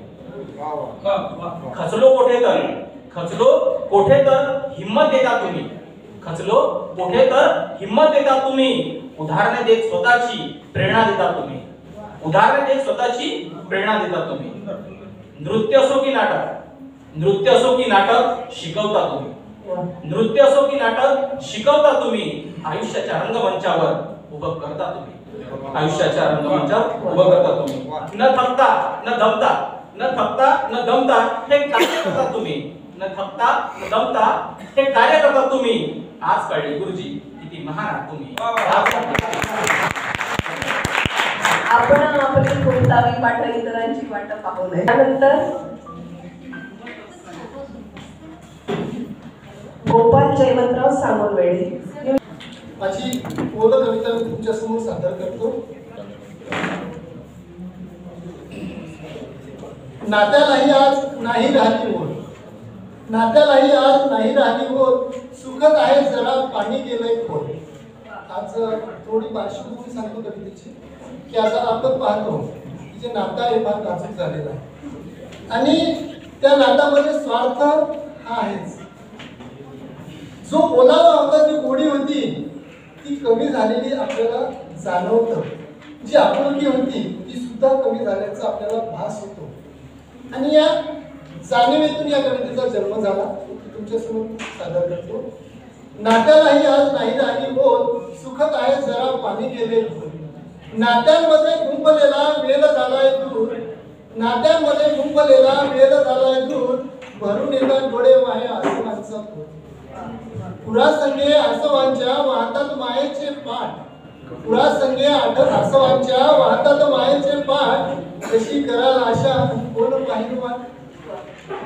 खचलो कोठे तर हिम्मत देता तुम्ही, खचलो कोठे तर हिम्मत देता तुम्ही, उदाहरणे देत स्वतःची प्रेरणा देता तुम्ही, उदाहरणे देत स्वतःची प्रेरणा देता तुम्ही. नृत्य असो की नाटक, नृत्य असो की नाटक शिकवता तुम्ही, नृत्य असो की नाटक शिकवता तुम्ही, आयुष्याच्या रंगमंचावर उभं करता तुम्ही, आयुष्याच्या रंगमंचावर उभं करता तुम्ही. न थकता न दमता, न थकता न दमता हे कार्य करता तुम्ही, न थकता न दमता हे कार्य करता तुम्ही. आज कळले गुरुजी किती महान आहात तुम्ही. आपण आपली कवितावी वाट इतरांची वाट पाहू नये. त्यानंतर गोपाल जयवंतराव सांगोलवेडे. माझी बोध कविता मी तुमच्या समोर सादर करतो. नात्यालाही आज नाही राहिली ओढ, नात्यालाही आज नाही राहिली ओढ, सुखत आहे जरा पाणी गेलंय खोल. आज थोडी पार्श्वभूमी सांगतो कवितेची की आता आपण पाहतो की जे नातं आहे फार नाजूक झालेलं आहे आणि त्या नात्यामध्ये स्वार्थ हा आहेच. जो ओलावा होता, जी गोडी होती ती कमी झालेली आपल्याला जाणवतं, जी आपुलकी होती ती सुद्धा कमी झाल्याचा आपल्याला भास होतो आणि या जाणीवेतून या कवितेचा जन्म झाला. तुमच्यासमोर सादर करतो. नात्यालाही आज नाही राहिली ओढ, सुखत आहे जरा पाणी गेले खोल. नात्यांमध्ये गुंफलेला वेल झालाय दूर, नात्यांमध्ये गुंफलेला वेल झालाय दूर, भरून येतात डोळे माये आसमानचा पूर. पुरासंगे आसवांच्या वाहतात मायेचे पाठ, पुरासंगे आसवांच्या वाहतात मायेचे पाठ, कशी कराल आशा कोण पाहिजे वाट.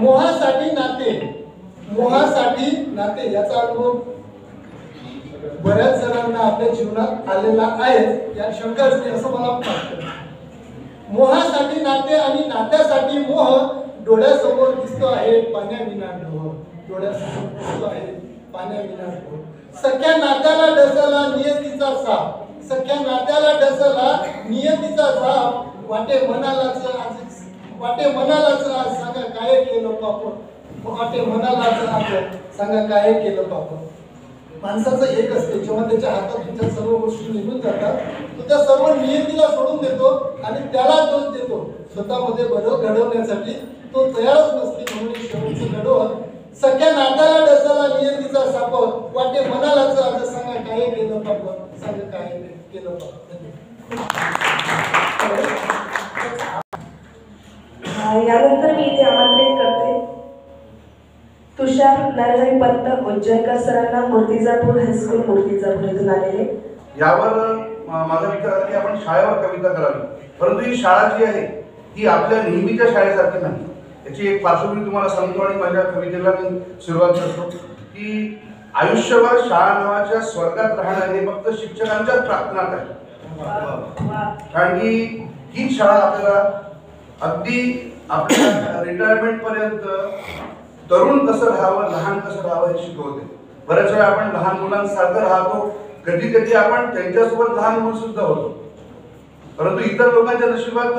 मोहासाठी नाते, मोहासाठी नाते याचा अनुभव बऱ्याच जणांना आपल्या जीवनात आलेला आहे. या शंकाच नाही असं मला वाटतं. मोहासाठी नाते आणि नात्यासाठी मोह, डोळ्यासमोर दिसतो आहे पाण्याविना डोह, डोळ्यासमोर दिसतो आहे पाण्याविना डोह. सख्या नात्याला डसला नियतीचा साप, सख्या नात्याला डसला नियतीचा साप, वाटे मनालाच आज सांगा काय केलं पाप, वाटे मनालाच आज सांगा काय केलं पाप. माणसाचं एक असते, जेव्हा त्याच्या हातात त्या सर्व गोष्टी निघून जातात तो त्या सर्व नियतीला सोडून देतो आणि त्याला दोष देतो. स्वतःमध्ये बदल घडवण्यासाठी तो तयारच नसते. म्हणून शेवटचं घडवत सख्या नात्याला डसला नियतीचा साप, वाटे मनालाच आज सांगा काय केलं पाप, सांगा काय केलं पाप. यानंतर मी इथे आमंत्रित करते तुषार नरहरी पंत उज्जैनकर सरांना, मूर्तिजापूर हायस्कूल मूर्तिजापूर इथून आलेले. यावर माझा विचार आला की आपण शाळेवर कविता करावी, परंतु ही शाळा जी आहे ती आपल्या नेहमीच्या शाळेसारखी नाही. याची एक पार्श्वभूमी तुम्हाला सांगतो आणि माझ्या कवितेला मी सुरुवात करतो की आयुष्यभर शाळा नावाच्या स्वर्गात राहणं हे फक्त शिक्षकांच्याच प्रार्थनात आहे. कारण की ही शाळा आपल्याला अगदी आपल्या रिटायरमेंट पर्यंत तरुण कसं राहावं, लहान कसं राहावं हे शिकवते. बऱ्याच वेळा आपण लहान मुलांसारखं राहतो, कधी कधी आपण त्यांच्यासोबत लहान मुलं सुद्धा होतो, परंतु इतर लोकांच्या नशिबात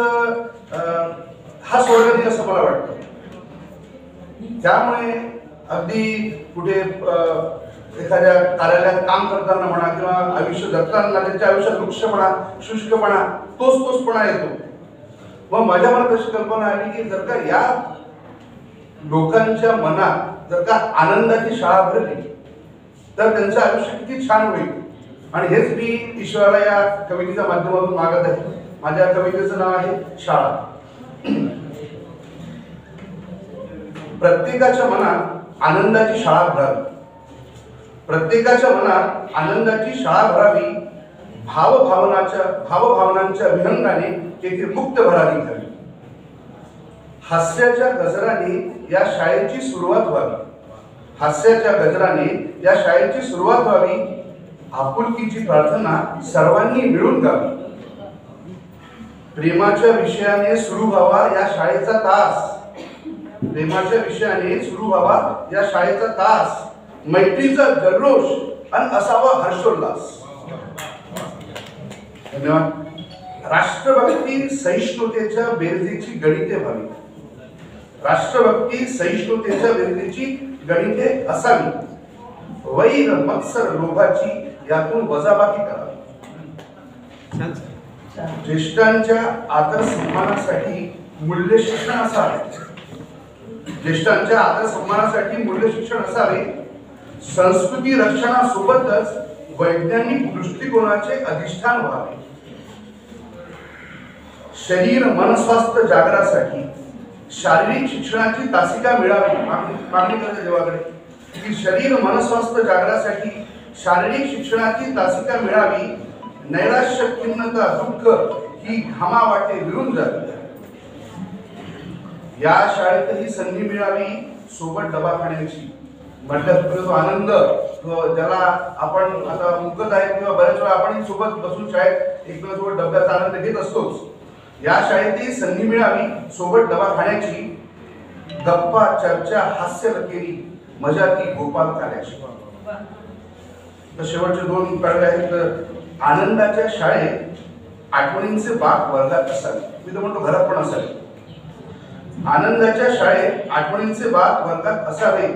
हा स्वर्ग नाही असं मला वाटतं. त्यामुळे अगदी कुठे एखाद्या कार्यालयात काम करताना म्हणा किंवा आयुष्य जगताना त्यांच्या आयुष्यात वृक्षपणा, शुष्कपणा, तोचपणा येतो. मग माझ्या मनात अशी कल्पना आली की जर का या लोकांच्या मनात जर का आनंदाची शाळा भरली तर त्यांचं आयुष्य किती छान होईल. आणि हेच मी ईश्वराला या कवितेच्या माध्यमातून मागत आहे. माझ्या कवितेचं नाव आहे शाळा. प्रत्येकाच्या मनात आनंदाची शाळा भरावी, प्रत्येकाच्या मनात आनंदाची शाळा भरावी, भावभावनांच्या विहंगाने तेथे मुक्त भरारी घ्यावी. हास्याच्या गजराने या शाळेची सुरुवात व्हावी, हास्याच्या गजराने या शाळेची सुरुवात व्हावी. आपुलकीची प्रार्थना सर्वांनी मिळून गावी. प्रेमाच्या विषयाने सुरू व्हावा या शाळेचा तास, प्रेमाच्या विषयाने सुरू व्हावा या शाळेचा तास. मैत्रीचा जल्लोष आणि असावा हर्षोल्लास. धन्यवाद. राष्ट्रभक्ती सहिष्णुतेच्या बेरजेची गणिते व्हावी, राष्ट्रभक्ती सहिष्णुतेच्या बेरजेची गणिते असावी. वैर मत्सर लोभाची यातून वजाबाकी करावी. ज्येष्ठांच्या आदर सन्मानासाठी मूल्य शिक्षण असावे, ज्येष्ठांच्या आदर सन्मानासाठी मूल्य शिक्षण असावे. संस्कृती रक्षणासोबतच वैज्ञानिक दृष्टिकोनाचे अधिष्ठान व्हावे. शरीर मन स्वास्थ्य जागरासाठी शारीरिक शिक्षणाची तासिका मिळावी. मागणी करते देवाकडे की शरीर मन स्वास्थ्य जागरासाठी शारीरिक शिक्षणाची तासिका मिळावी. नैराश्य, खिन्नता, दुःख ही घामा वाटे विरून जावी. या शाळेतही संधी मिळावी सोबत डबा खाण्याची. म्हटल्यानंतर तो आनंद ज्याला आपण आता मुकत आहे किंवा बऱ्याच वेळा आपण सोबत बसून शाळेत एकमेकांसोबत डब्याचा आनंद घेत असतोच. या शाळेतही संधी मिळावी सोबत डबा खाण्याची. गप्पा, चर्चा, हास्य लकेरी, मजा ती गोपाल काल्याची. तर शेवटचे दोन पॅरल आहेत. आनंदाच्या शाळेत आठवणींचे बाग वर्गात असावे. मी तर म्हणतो घरात पण असावे. आनंदाच्या शाळेत आठवणींचे बाग वर्गात असावे.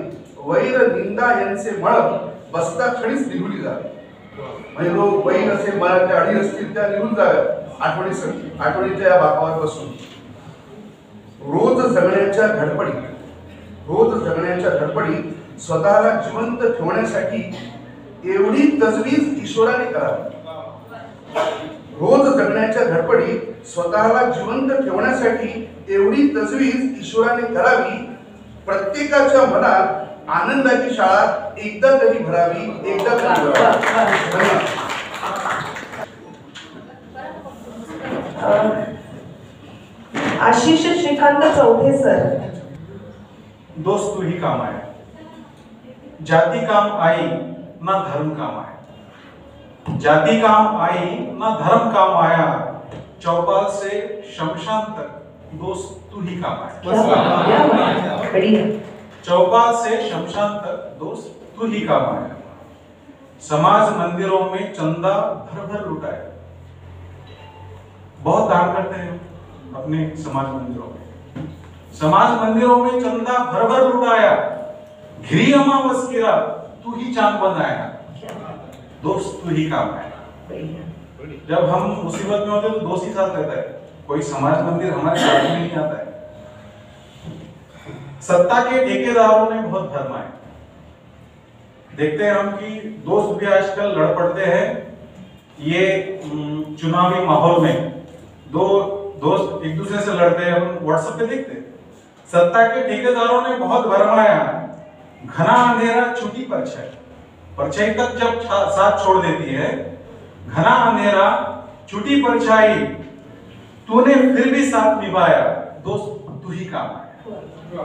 वैर निंदा यांचे मळप बसता क्षणीच निघून जावे. म्हणजे जो वैर असेल, मनातल्या अडी असतील त्या निघून जाव्या आठवणीच्या या बाकावर बसून. रोज जगण्याच्या धडपडीत स्वतःला जिवंत ठेवण्यासाठी एवढी तजवीज ईश्वराने करावी. रोज जगण्याच्या धडपडीत स्वतःला जिवंत ठेवण्यासाठी एवढी तजवीज ईश्वराने करावी. प्रत्येकाच्या मनात आनंदाची शाळा एकदा तरी भरावी, एकदा तरी भरावी. आशिष श्रीकांत चौधे सर. दोस्त तू ही काम आया, जाति काम आई ना धर्म काम आया, जाति काम आई ना धर्म काम आया. चौपाल से शमशान तक दोस्त तू ही काम आया. चौपाल से शमशान तक दोस्त तू ही काम आया. समाज मंदिरों में चंदा भर भर लुटाया. बहुत दान करते हैं अपने समाज मंदिरों में. समाज मंदिरों में चंदा भर भर लुटाया. घिरी अमावस की रात तू ही चांद बनाया. दोस्त तू ही काम आया. जब हम मुसीबत में होते तो दोस्त ही साथ रहता है. कोई समाज मंदिर हमारे साथ में नहीं आता है. सत्ता के ठेकेदारों ने बहुत भरमाया. देखते हैं हम कि दोस्त भी आजकल लड़ पड़ते हैं. ये चुनावी माहौल में दो दोस्त एक दूसरे से लड़ते हैं. हम व्हाट्सएप पे देखते हैं. सत्ता के ठेकेदारों ने बहुत भरमाया. घना अंधेरा, छोटी परछाई. परछाई तक जब साथ छोड़ देती है घना अंधेरा छुटी परछाई, तूने फिर भी साथ निभाया, दोस्त तू ही काम आया।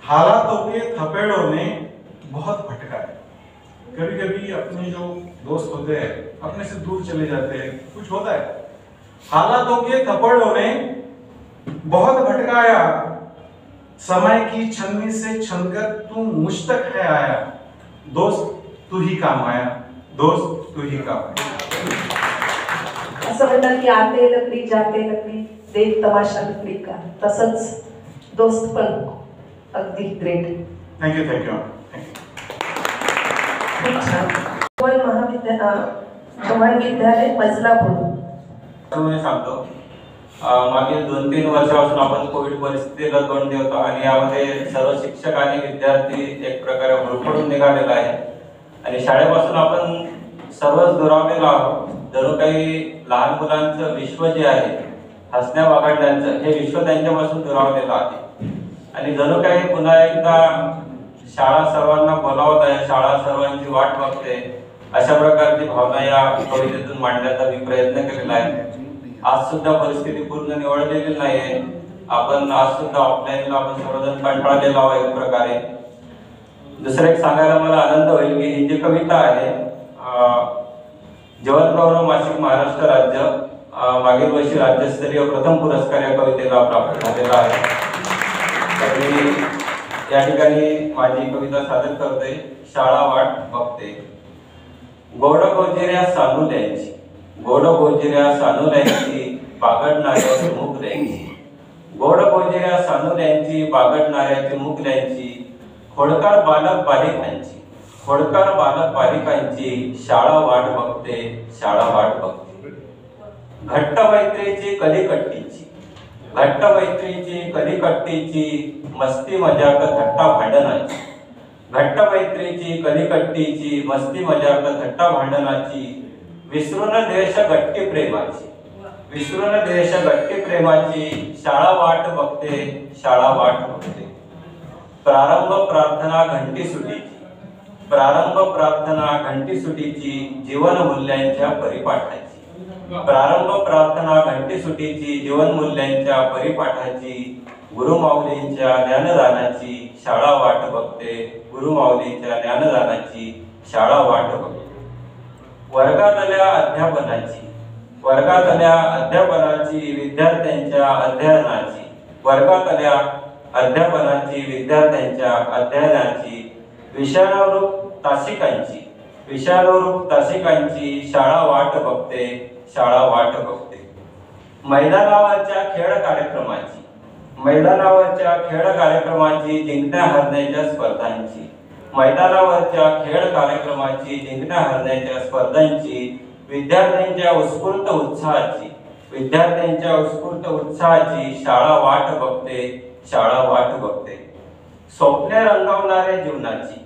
हालातों के थपेड़ों ने बहुत भटकाया। कभी कभी अपने जो दोस्त होते हैं अपने से दूर चले जाते हैं, कुछ होता है। हालातों के थपेड़ों ने बहुत भटकाया, समय की छन्नी से छनकर तू मुझ तक है आया, दोस्त तू ही काम आया, दोस्त तू ही काम आया। असं म्हणतात की आते लकडी जाते लकडी, देख तमाशा लकडी का, तसंच दोस्त पण अगदी ग्रेट। थँक्यू थँक्यू खूप छान। चव्हाण विद्यालय मजलापूर। मी सांगतो, मागील 2-3 वर्षापासून आपण कोविड परिस्थितीला तोंड देतो आणि यामध्ये सर्व शिक्षक आणि विद्यार्थी एक प्रकारे होरपळून निघालेला आहे आणि शाळेपासून आपण सर्वच दुरावलेलो आहोत। जणू काही लहान मुलांचं विश्व जे आहे हसण्या वागडण्याचं, हे विश्व त्यांच्यापासून दुरावलेलं आहे आणि जणू काही पुन्हा एकदा शाळा सर्वांना बोलावत आहे, शाळा सर्वांची वाट बघते, अशा प्रकारची भावना या कवितेतून मांडण्याचा मी प्रयत्न केलेला आहे। आज सुद्धा परिस्थिती पूर्ण निवडलेली नाहीये, आपण आज सुद्धा ऑफलाईनला आपण सर्वजण कंटाळलेलो आहोत एक प्रकारे। दुसरं एक सांगायला मला आनंद होईल की ही जी कविता आहे जीवनगौरव मासिक महाराष्ट्र राज्य मागील वर्षी राज्यस्तरीय प्रथम पुरस्कार या कवितेला प्राप्त झालेला आहे। तर मी या ठिकाणी माझी कविता सादर करतोय, शाळा वाट बघते। गोड गोजिऱ्या सानुल्यांची, गोड गोजिऱ्या सानुल्यांची बागडणाऱ्या चिमुकल्यांची, गोड गोजिऱ्या सानुल्यांची बागडणाऱ्या चिमुकल्यांची, खोडकर बालक बालिकांची, खोडकर बालक बालिकांची शाळा वाट बघते, शाळा वाट बघते। घट्ट मैत्रीची कलीकट्टीची, घट्ट मैत्रीची कलीकट्टीची, मस्ती मजाक थट्टा भांडणाची, घट्ट मैत्रीची कलीकट्टीची, मस्ती मजाक थट्टा भांडणाची, विसरून देश गट्टी प्रेमाची, विसरून देश गट्टी प्रेमाची, शाळा वाट बघते, शाळा वाट बघते। प्रारंभ प्रार्थना घंटी सुटीची, प्रारंभ प्रार्थना घंटी सुटीची, जीवन मूल्यांच्या परिपाठाची, प्रारंभ प्रार्थना घंटी सुटीची, जीवन मूल्यांच्या परिपाठाची, गुरुमाऊलींच्या ज्ञानदानाची शाळा वाट बघते, गुरुमाऊलींच्या ज्ञानदानाची शाळा वाट बघते। वर्गातल्या अध्यापनाची, वर्गातल्या अध्यापनाची, विद्यार्थ्यांच्या अध्ययनाची, वर्गातल्या अध्यापनाची, विद्यार्थ्यांच्या अध्ययनाची, विषयानुरूप तासिकांची, विषयानुरूप तासिकांची शाळा वाट बघते, शाळा वाट बघते। मैदानावरच्या खेळ कार्यक्रमाची, मैदानावरच्या खेळ कार्यक्रमाची, जिंकण्या हरण्याच्या स्पर्धांची, मैदानावरच्या खेळ कार्यक्रमाची, जिंकण्या हरण्याच्या स्पर्धांची, विद्यार्थ्यांच्या उत्स्फूर्त उत्साहाची, विद्यार्थ्यांच्या उत्स्फूर्त उत्साहाची शाळा वाट बघते, शाळा वाट बघते। स्वप्ने रंगवणाऱ्या जीवनाची,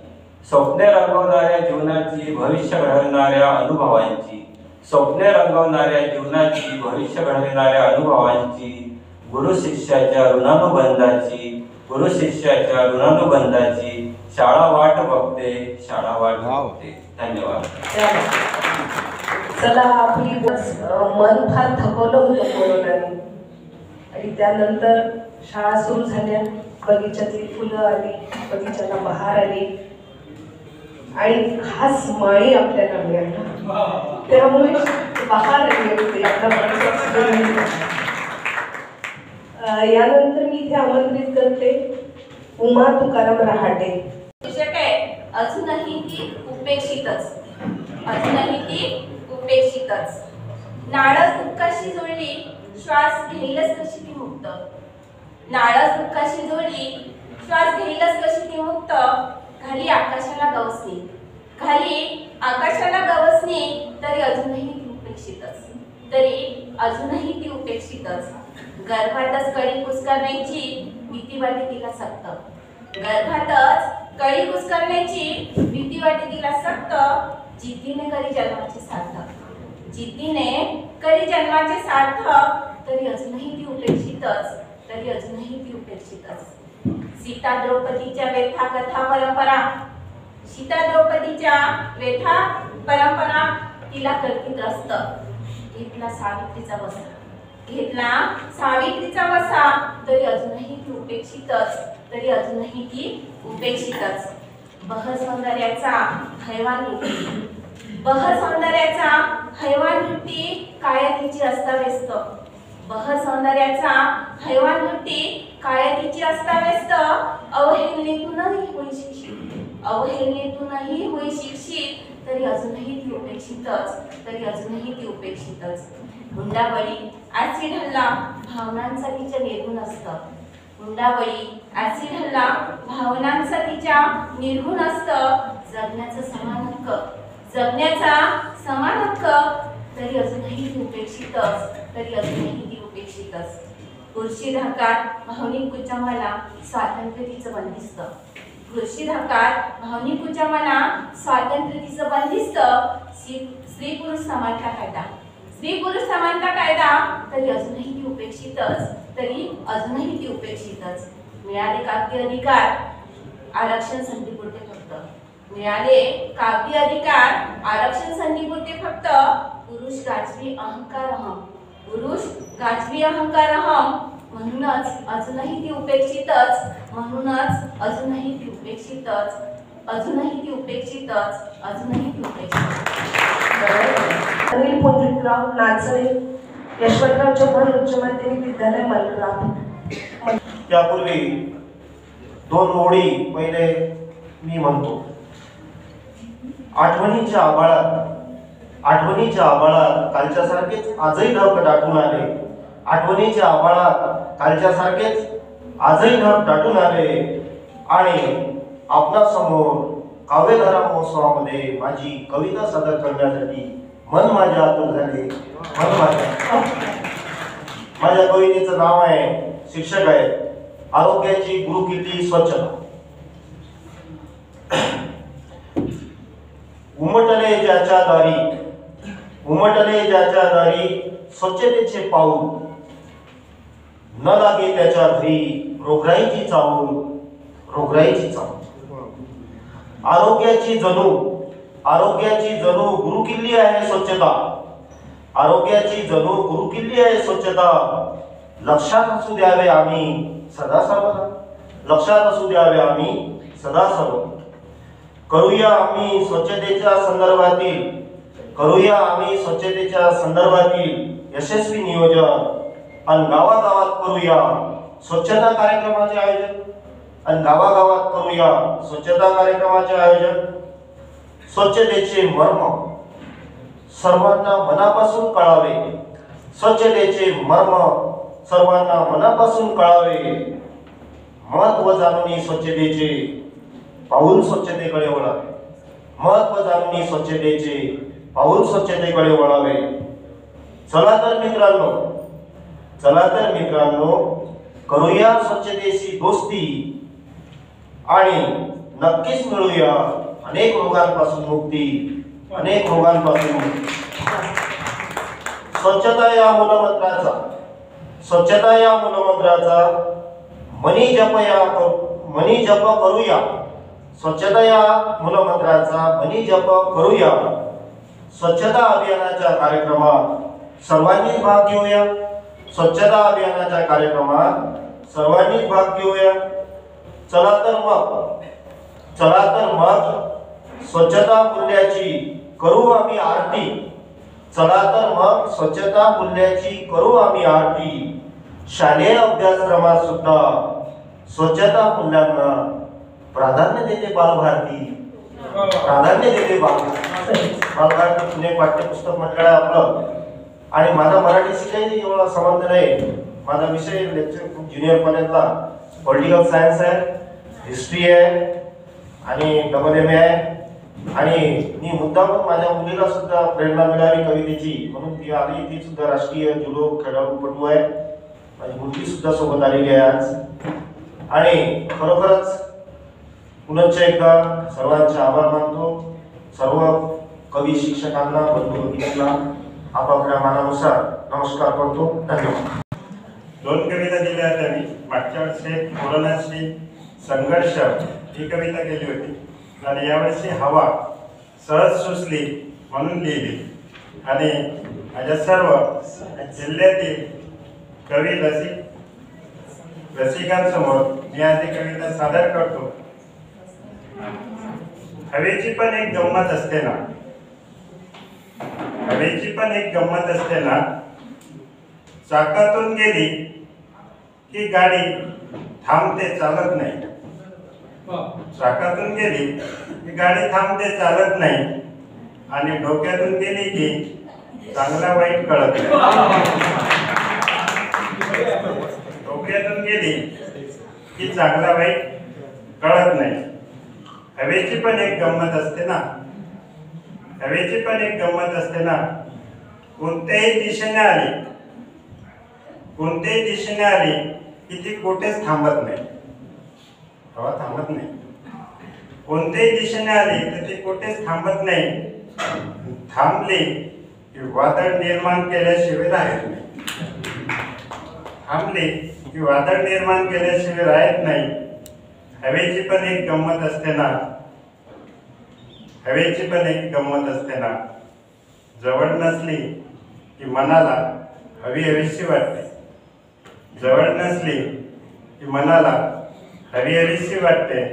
स्वप्ने रंगवणाऱ्या जीवनाची, भविष्य घडविणाऱ्या अनुभवांची, स्वप्ने रंगवणाऱ्या जीवनाची, भविष्य घडविणाऱ्या अनुभवांची, गुरु शिष्याच्या ऋणानुबंधाची, गुरु शिष्याच्या ऋणानुबंधाची शाळा वाट बघते, शाळा वाट बघते। धन्यवाद। चला, आपली मन फार थकवलं होतं कोरोनाने आणि त्यानंतर शाळा सुरू झाल्या, बगीच्यातली फुलं आली, बगीच्याला बहार आली आणि खास माळी आपल्याला मिळाला, त्यामुळे बहार आली होती आपल्या। यानंतर मी इथे आमंत्रित करते उमा तुकाराम रहाटे। शिक्षक आहे अजूनही ती उपेक्षितच, अजूनही ती उपेक्षितच। नाळच दुःखाशी जोडली, श्वास घेईलच कशी ती मुक्त, नाळच दुःखाशी जोडली, श्वास घेईलच कशी ती मुक्त। खाली आकाशाला गवसणी, खाली आकाशाला गवसणी, तरी अजूनही ती उपेक्षितच, तरी अजूनही ती उपेक्षितच। गर्भातच कळी कुस्करण्याची भीती वाटे तिला सक्त, गर्भातच कळी कुस्करण्याची भीती वाटे तिला सक्त। जिद्दीने करी जन्माचे सार्थक, जिद्दीने करी जन्माचे सार्थक, तरी अजूनही ती उपेक्षितच, तरी अजूनही ती उपेक्षितच। सीता द्रौपदीच्या व्यथा कथा परंपरा, सीता द्रौपदीच्या व्यथा परंपरा तिला करती त्रस्त. घेतला सावित्रीचा वसा, घेतला सावित्रीचा वसा, तरी अजूनही ती उपेक्षितच, तरी अजूनही ती उपेक्षितच. बहर सौंदर्याचा हैवान लुटी, बहर सौंदर्याचा हैवान लुटी, काया तिची अस्ताव्यस्त. बहर सौंदर्याचा हैवान लुटी, काया तिची अस्ताव्यस्त. अवहेलनेतूनही होई शिक्षित, अवहेलनेतूनही होई शिक्षित, तरी अजूनही ती उपेक्षितच, तरी अजूनही ती उपेक्षितच. हुंडाबळी ऍसिड हल्ला भावनांचा तिच्या निर्गुण असतं. हुंडाबळी ऍसिड हल्ला भावनांचा तिच्या निर्गुण असतं. जगण्याचा समान हक्क, जगण्याचा समान हक्क, तरी अजूनही ती उपेक्षितच, तरी अजूनही ती उपेक्षितच. खुर्शी धाकात भावनिक कुचंबना स्वातंत्र्य तिचं बंदिस्त. खुर्शी धाकात भावनिक कुचंबना स्वातंत्र्य तिचं बंदिस्त. स्त्री पुरुष समानता कायदा, स्त्री पुरुष समानता कायदा, तरी अजूनही ती उपेक्षितच, तरी अजूनही ती उपेक्षितच. मिळाले काव्य अधिकार आरक्षण संधीपुरते फक्त, मिळाले काव्य अधिकार आरक्षण संधीपुरते फक्त. पुरुष गाजवी अहंकार अहम, पुरुष गाजवी अहंकार अहम, म्हणूनच अजूनही ती उपेक्षितच, म्हणूनच अजूनही ती उपेक्षितच, अजूनही ती उपेक्षितच, अजूनही ती उपेक्षितच. अनिल पुंडलिकराव नाचरे, यशवंतराव चव्हाण उच्च माध्यमिक विद्यालय मलकापूर. त्यापूर्वी 2 ओळी पहिले मी म्हणतो. आठवणीच्या आभाळात, आठवणीच्या आभाळात कालच्या सारखेच आजही ढग दाटून आले. आठवणीच्या आभाळात कालच्या सारखेच आजही ढग दाटून आले आणि आपणासमोर काव्यधारा महोत्सवामध्ये माझी कविता सादर करण्यासाठी मन माझ्या आतून झाले. मन माझ्या कवितेचं नाव आहे, शिक्षक आहे, आरोग्याची गुरुकिल्ली स्वच्छता. उमटले ज्याच्या दारी, उमटले ज्याच्या दारी स्वच्छतेचे पाऊल, न लागे त्याच्या घरी रोगराईची चाहूल, रोगराईची चाहूल. आरोग्याची जणू, आरोग्याची जणू गुरुकिल्ली आहे स्वच्छता, आरोग्याची जणू गुरुकिल्ली आहे स्वच्छता. लक्षात असू द्यावे आम्ही सदा सर्वदा, लक्षात असू द्यावे आम्ही सदा सर्व. करूया आम्ही स्वच्छतेच्या संदर्भातील, करूया आम्ही स्वच्छतेच्या संदर्भातील यशस्वी नियोजन आणि गावागावात करूया स्वच्छता कार्यक्रमाचे आयोजन, आणि गावागावात करूया स्वच्छता कार्यक्रमाचे आयोजन. स्वच्छतेचे मर्म सर्वांना मनापासून कळावे, स्वच्छतेचे मर्म सर्वांना मनापासून कळावे. महत्व जाणून स्वच्छतेचे पाऊल स्वच्छतेकडे वळावे, महत्व जाणून स्वच्छतेचे पाऊल स्वच्छतेकडे वळावे. चला तर मित्रांनो, चला तर मित्रांनो, करूया स्वच्छतेशी दोस्ती आणि नक्कीच मिळूया अनेक रोगांपासून मुक्ती, अनेक रोगांपासून मुक्ती. स्वच्छता या मूलमंत्राचा, स्वच्छता या मूलमंत्राचा मनी जप करूया. स्वच्छता या मूलमंत्राचा मनी जप करूया. स्वच्छता अभियानाच्या कार्यक्रमात सर्वांनी भाग घेऊया. स्वच्छता अभियानाच्या कार्यक्रमात सर्वांनी भाग घेऊया. चला तर मग, चला तर मग स्वच्छता मूल्याची करू आम्ही आरती. चला तर मग स्वच्छता मूल्याची करू आम्ही आरती. शालेय अभ्यासक्रमात सुद्धा स्वच्छता मूल्यांना प्राधान्य देते बालभारती, प्राधान्य देते बालभारती पुणे पाठ्यपुस्तक मंडळ आहे आपलं. आणि माझा मराठीशी काही एवढा संबंध नाही. माझा विषय लेक्चर खूप ज्युनियर पर्यंतला पॉलिटिकल सायन्स आहे, हिस्ट्री आहे आणि डबल MA आहे. आणि मी मुद्दाम माझ्या मुलीला सुद्धा प्रेरणा मिळाली कवितेची म्हणून ती आली. ती सुद्धा राष्ट्रीय जुडो खेळाडूपटू आहे. माझी मुलगी सुद्धा सोबत आलेली आहे आज. आणि खरोखरच पुनश्च एकदा सर्वांचे आभार मानतो. सर्व कवी शिक्षकांना, बंधू भगिनींना आपापल्या मानानुसार नमस्कार करतो. धन्यवाद. 2 कविता दिल्या होत्या मी. मागच्या वर्षी कोरोनाशी संघर्ष ही कविता केली होती आणि यावर्षी हवा सहज सुचली म्हणून लिहिली. आणि माझ्या सर्व जिल्ह्यातील कवी रसिकांसमोर मी आज ही कविता सादर करतो. हवेची पण एक गंमत असते ना, हवेची पण एक गंमत असते ना, चाकातून गेली की गाडी थांबते चालत नाही. चाकातून गेली की गाडी थांबते चालत नाही आणि डोक्यातून गेली की चांगला वाईट कळत नाही. डोक्यातून गेली की चांगला वाईट कळत नाही. हवेची पण एक गंमत असते ना, हवेची पण एक गंमत असते ना, कोणत्याही दिशेने आली, कोणत्याही दिशेने आली की ती कुठेच थांबत नाही. हवा थांबत नाही. कोणत्याही दिशेने आली तर ती कुठेच थांबत नाही. थांबली की वादळ निर्माण केल्याशिवाय राहत नाही. थांबली की वादळ निर्माण केल्याशिवाय राहत नाही. हवेची पण एक गंमत असते ना, हवेची पण एक गंमत असते ना, जवळ नसली की मनाला हवी हवीशी वाटते. जवळ नसली की मनाला हवी हवीशी वाटते.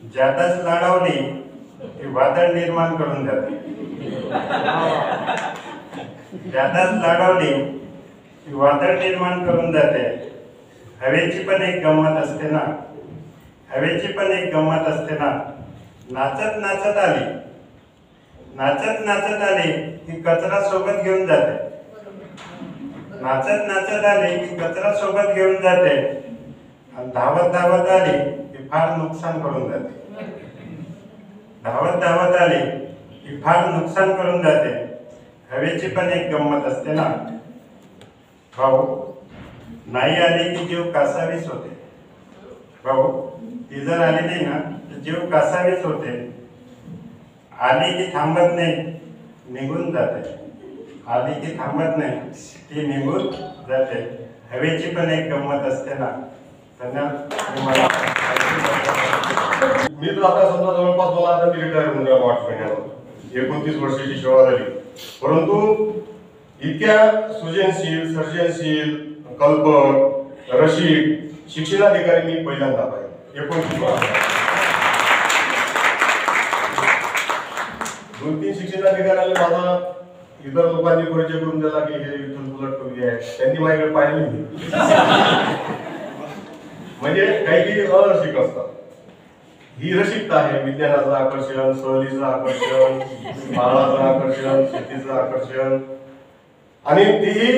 ज्यादाच लाडावली की वादळ निर्माण करून जाते. ज्यादाच लाडावली की वादळ निर्माण करून जाते. हवेची पण एक गंमत असते ना, हवेची पण एक गंमत असते ना, नाचत नाचत आली, नाचत नाचत आली की कचरा सोबत घेऊन जाते. नाचत नाचत आली की कचरा सोबत घेऊन जाते आणि धावत धावत आली की फार नुकसान करून जाते. धावत धावत आली की फार नुकसान करून जाते. हवेची पण एक गंमत असते ना. भाऊ, नाही आली की जीव कासावीस होते. भाऊ, ती जर आली नाही ना तर जीव कासावीस होते. आली की थांबत नाही, निघून जाते. आली की थांबत नाही, ती निघून जाते. हवेची पण एक गंमत असते ना. मी तर आता समजा जवळपास मला आता मी रिटायर होऊन जातो 8 महिन्यावर. 29 वर्षाची सेवा झाली. परंतु इतक्या सृजनशील, सर्जनशील, कल्पक, रसिक शिक्षणाधिकारी मी पहिल्यांदा पाहिजे. 2-3 शिक्षणाधिकाऱ्याला माझा इतर लोकांनी परिचय करून दिला की हे विठ्ठल बुलट कवी आहे. त्यांनी माझ्याकडे पाहिले नाही. म्हणजे काही अरसिक असतात. ही रसिकता आहे. विज्ञानाचं आकर्षण, सहलीचं आकर्षण, बाळाचं आकर्षण, शेतीचं आकर्षण आणि तीही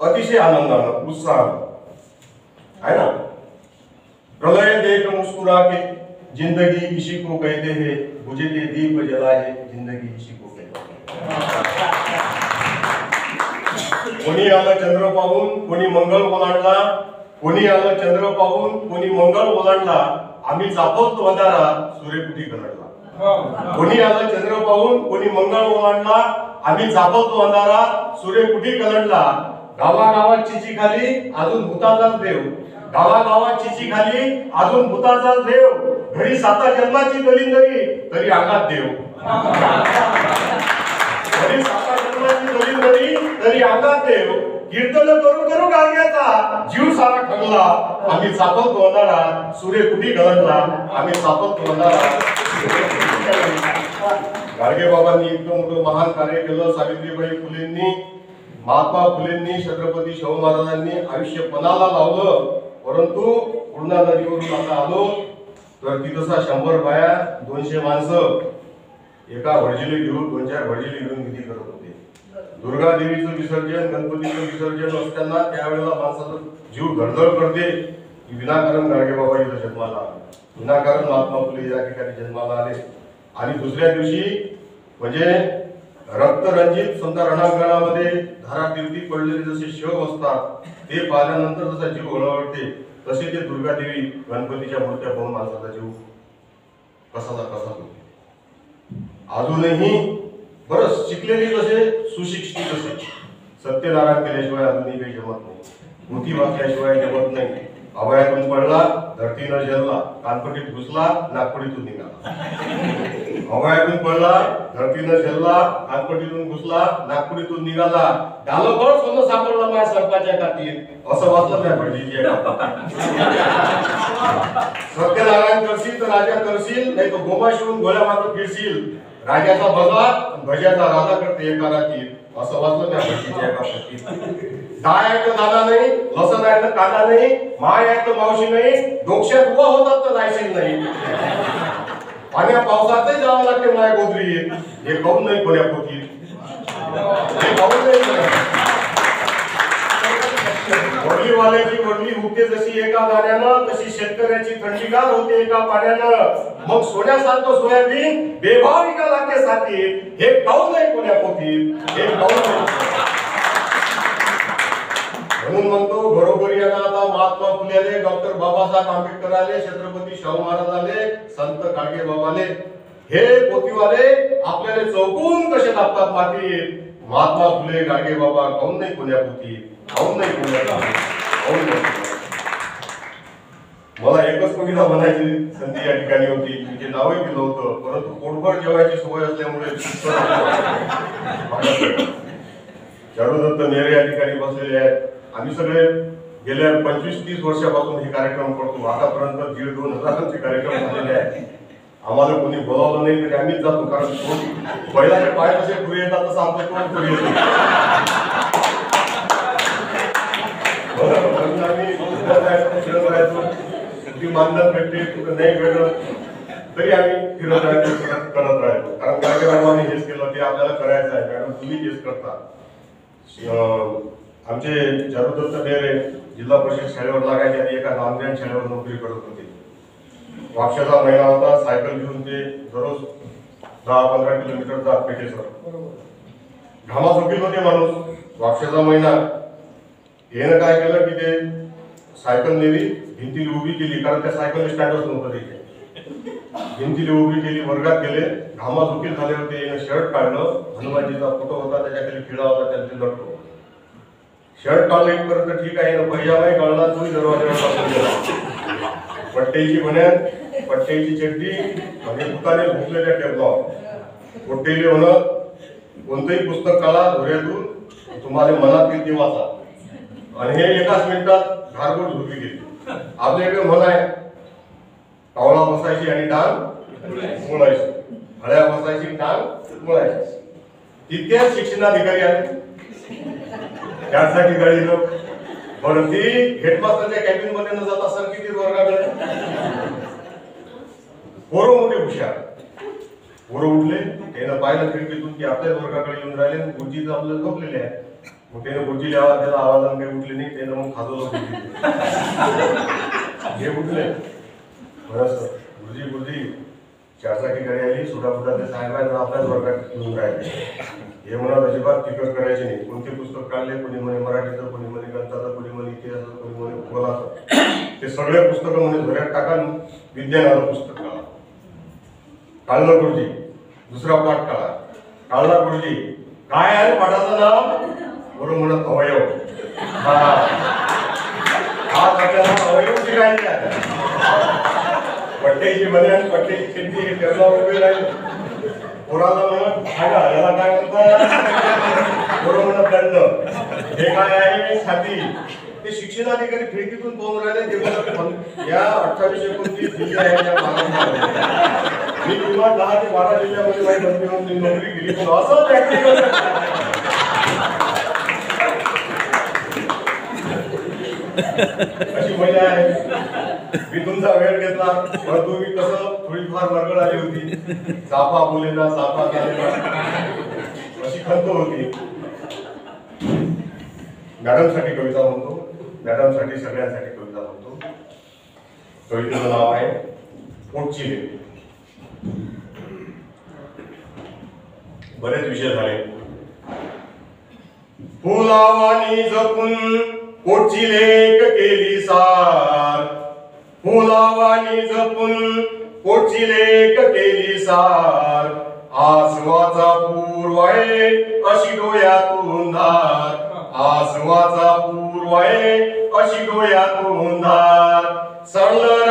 अतिशय आनंदानं, उत्साहानं है ना. प्रलय देख मुस्कुरा के जिंदगी इसी को कहते हैं, बुझते दीप जलाए जिंदगी इसी को कहते हैं. कोणी आलं चंद्र पाहून, कोणी मंगळ ओलांडला. कोणी आलं चंद्र पाहून, कोणी मंगळ ओलांडला. आम्ही चापवतो अंधारा, सूर्यकुटी गलटला. कोणी आलं चंद्र पाहून, कोणी मंगळ ओलांडला. आम्ही चापवतो अंधारा, सूर्यकुटी गलटला. गावागावात चिची खाली अजून भूताचाच देव. गावागावात चिची खाली अजून भूताचाच देव. घरी 7 जन्माची दलिंदरी तरी अंगात देव. घरी 7 जन्माची दलिंदरी तरी अंगात देव. कीर्तन करू करू गाण्याचा जीव सारा खगला. आम्ही चापवतो अंधारा, सूर्यकुटी गलटला. आम्ही चापवतो अंधारा. गाडगे बाबांनी इतकं मोठं महान कार्य केलं. सावित्रीबाई फुलेंनी, महात्मा फुलेंनी, छत्रपती शाहू महाराजांनी आयुष्य पणाला लावलं. परंतु पूर्णा नदीवरून आता आलो तर तिथं 100 बाया, 200 माणसं एका भडजिली घेऊन, 2-4 भडजिली घेऊन विधी करत होते. दुर्गा देवीचं विसर्जन, गणपतीचं विसर्जन असताना त्यावेळेला माणसाचा जीव धडधड करते. विनाकारण गाडगे बाबा इथं जन्माला आले, विनाकारण महात्मा फुले या ठिकाणी जन्माला आले. आणि दुसऱ्या दिवशी म्हणजे रक्तरंजित समजा रणांगणामध्ये धारातीर्थी पडलेले जसे शव असतात ते पाहिल्यानंतर जसा जीव हळहळते तसे ते दुर्गा देवी गणपतीच्या मूर्त्या पाहून माणसाचा जीव कसाचा कसा होते. अजूनही बरंच शिकलेली तसे, सुशिक्षित असे, सत्यनारायण केल्याशिवाय अजूनही काही जमत नाही. कृती वाचल्याशिवाय जमत नाही. अभयातून पडला धरतीनं झेलला, कानपटीत घुसला, नागपटीतून निघाला. हवायातून पडला, धरतीनं झेलला, कानपटीतून घुसला, नागपुरीतून निघाला. डालभर सोनं सापडलं माझ्या सरपाच्या कातीत, असं वाचलं त्या भटजीची. सत्यनारायण करशील तर राजा करशील, नाही तर गोमा शिवून गोळ्या मात्र फिरशील. राजाचा बजा भज्याचा राजा करते एका रातीत, असं वाचलं त्या भटजीच्या एका पत्तीत. डाळ आहे तर दादा नाही, लसण आहे तर कांदा नाही, माय आहे तर मावशी नाही, डोक्यात उभा होतात तर रायशील नाही. पाण्या पावसातही जावं लागते माय गोदरीत, हे काऊन नाही कोण्या पोतीत, हे काऊन नाही. वडलीवाल्याची वडली हुकते जशी एका दाण्यानं, तशी शेतकऱ्याची थंडीगार होते एका पाण्यानं. मग सोन्यासारखं सोयाबीन बेभाव विका लागते साथीत, हे काऊन नाही कोण्या पोतीत, हे काऊन नाही. म्हणून म्हणतो घरोघरी यांना आता महात्मा फुले, डॉक्टर बाबासाहेब आंबेडकर आले, छत्रपती शाहू महाराज आले, संत गाडगे बाबाले. हे पोतीवाले आपल्याला चौकून कसे टाकतात मातीत. महात्मा फुले गाडगे बाबा काऊन नाही कोण्या पोती, काऊन नाही कोण्या काऊन नाही. मला एकच कविता म्हणायची संधी या ठिकाणी होती, तिचे नावही दिलं होतं, परंतु पोटभर जेवायची सवय असल्यामुळे चारुदत्त नेरे या ठिकाणी बसलेले आहेत. आम्ही सगळे गेल्या 25-30 वर्षापासून हे कार्यक्रम करतो. आतापर्यंत 1,500-2 हजारांचे कार्यक्रम झालेले आहेत. आम्हाला कोणी बोलावलं नाही तरी आम्हीच जातो, कारण बैलाचे पाय कसे पुढे येतात तसं आमचं तोंड पुढे येतो. म्हणून आम्ही फिरत राहायचो. कुठली मानधन भेटते कुठं नाही भेटत तरी आम्ही फिरत राहायचो, करत राहायचो. कारण कार्यक्रमाने हेच केलं ते आपल्याला करायचं आहे, मॅडम तुम्ही हेच करता. आमचे चारुदत्त नेरे जिल्हा परिषद शाळेवर लागायचे आणि एका नांदेड शाळेवर नोकरी करत होते. वापशाचा महिना होता, सायकल घेऊन ते दररोज 10-15 किलोमीटर जात पेठेसर. घामाझोपीत होते माणूस. वापशाचा महिना यानं काय केलं की ते सायकल नेली, भिंतीला उभी केली, कारण त्या सायकल स्टँडच नव्हतं तिथे. भिंतीला उभी केली, वर्गात गेले, घामाझोपीत झाले होते. यानं शर्ट काढलं, हनुमानजीचा फोटो होता त्याच्याखाली खिळा होता, त्याला लटकवलं. शर्ट काढलं इथपर्यंत ठीक आहे, पैजामाही काढला, तोही दरवाजावर टाकून गेला. पट्ट्याची बन्यान, पट्ट्याची चड्डी आणि दुकाने झोपलेल्या टेबलावर. पोट्टेले म्हणत कोणतंही पुस्तक काढा धोऱ्यातून, तुम्हाला मनात येईल ते वाचा. आणि हे एकाच मिनिटात घारगोट झोपी गेली. आपल्याकडे म्हण आहे, कावळा बसायची आणि डांग मुळायची, हळ्या बसायची डांग मुळायची. तितक्याच शिक्षणाधिकारी आले, त्यासाठी गाडी लोक. बरं ती हेडमास्टरच्या कॅबिन मध्ये न जाता सर किती वर्गाकडे. पोरं मोठे हुशार. पोरं उठले, त्यानं पाहिलं खिडकीतून की आपल्याच वर्गाकडे येऊन राहिले, गुरुजी तर आपल्याला झोपलेले आहे. मग त्याने गुरुजीला आवाज दिला, आवाजाने काही उठले नाही, त्यानं मग खाजवलं हे उठले. बरं सर गुरुजी गुरुजी चारचाकी गाडी आली, सुडाफुडा ते साहेबांना आपल्याच वर्गात येऊन राहिले. हे म्हणत अजिबात फिकर करायचे नाही. कोणते पुस्तक काढले, कोणी म्हणे मराठीचं, कोणी म्हणे गणिताचं, कोणी म्हणे इतिहासाचं, कोणी म्हणे भूगोलाचं. ते सगळे पुस्तकं म्हणे झोऱ्यात टाका, विज्ञानाचं पुस्तक काढा. काढलं गुरुजी. दुसरा पाठ काढा. काढला गुरुजी. काय आहे पाठाचं नाव? बरोबर म्हणत अवयव. हा आपल्याला अवयव शिकायचे आहे. पट्ट्याची बन्यान, पट्ट्याची चिंती हे टेबलावर उभे राहिले. पोराला म्हणत सांगा याला काय म्हणतात, पोरं म्हणत दंड. हे काय आहे? छाती. ते शिक्षणाधिकारी खिडकीतून पाहून राहिले. ते म्हणत या 28-29 जिल्हे आहेत या महाराष्ट्रामध्ये, मी किंवा 10 ते 12 जिल्ह्यामध्ये माझी बदली होऊन नोकरी केली, पण असं प्रॅक्टिकल अशी मजा आहे. मी तुमचा वेळ घेतला, परंतु मी कसं थोडीफार मरगळ आली होती. चाफा बोलेला, चाफा चालेला, अशी खंत होती. मॅडमसाठी कविता म्हणतो, मॅडमसाठी सगळ्यांसाठी कविता म्हणतो. कवितेचं नाव आहे पोटची लेक. बरेच विषय झाले. फुलावानी जपून पोटची लेक केली सार, फुलावानी जपून पोटची लेक केली सार. आसवाचा पूर वाहे अशी डोळ्यातून धार, आसवाचा पूर वाहे अशी डोळ्यातून धार. सरळ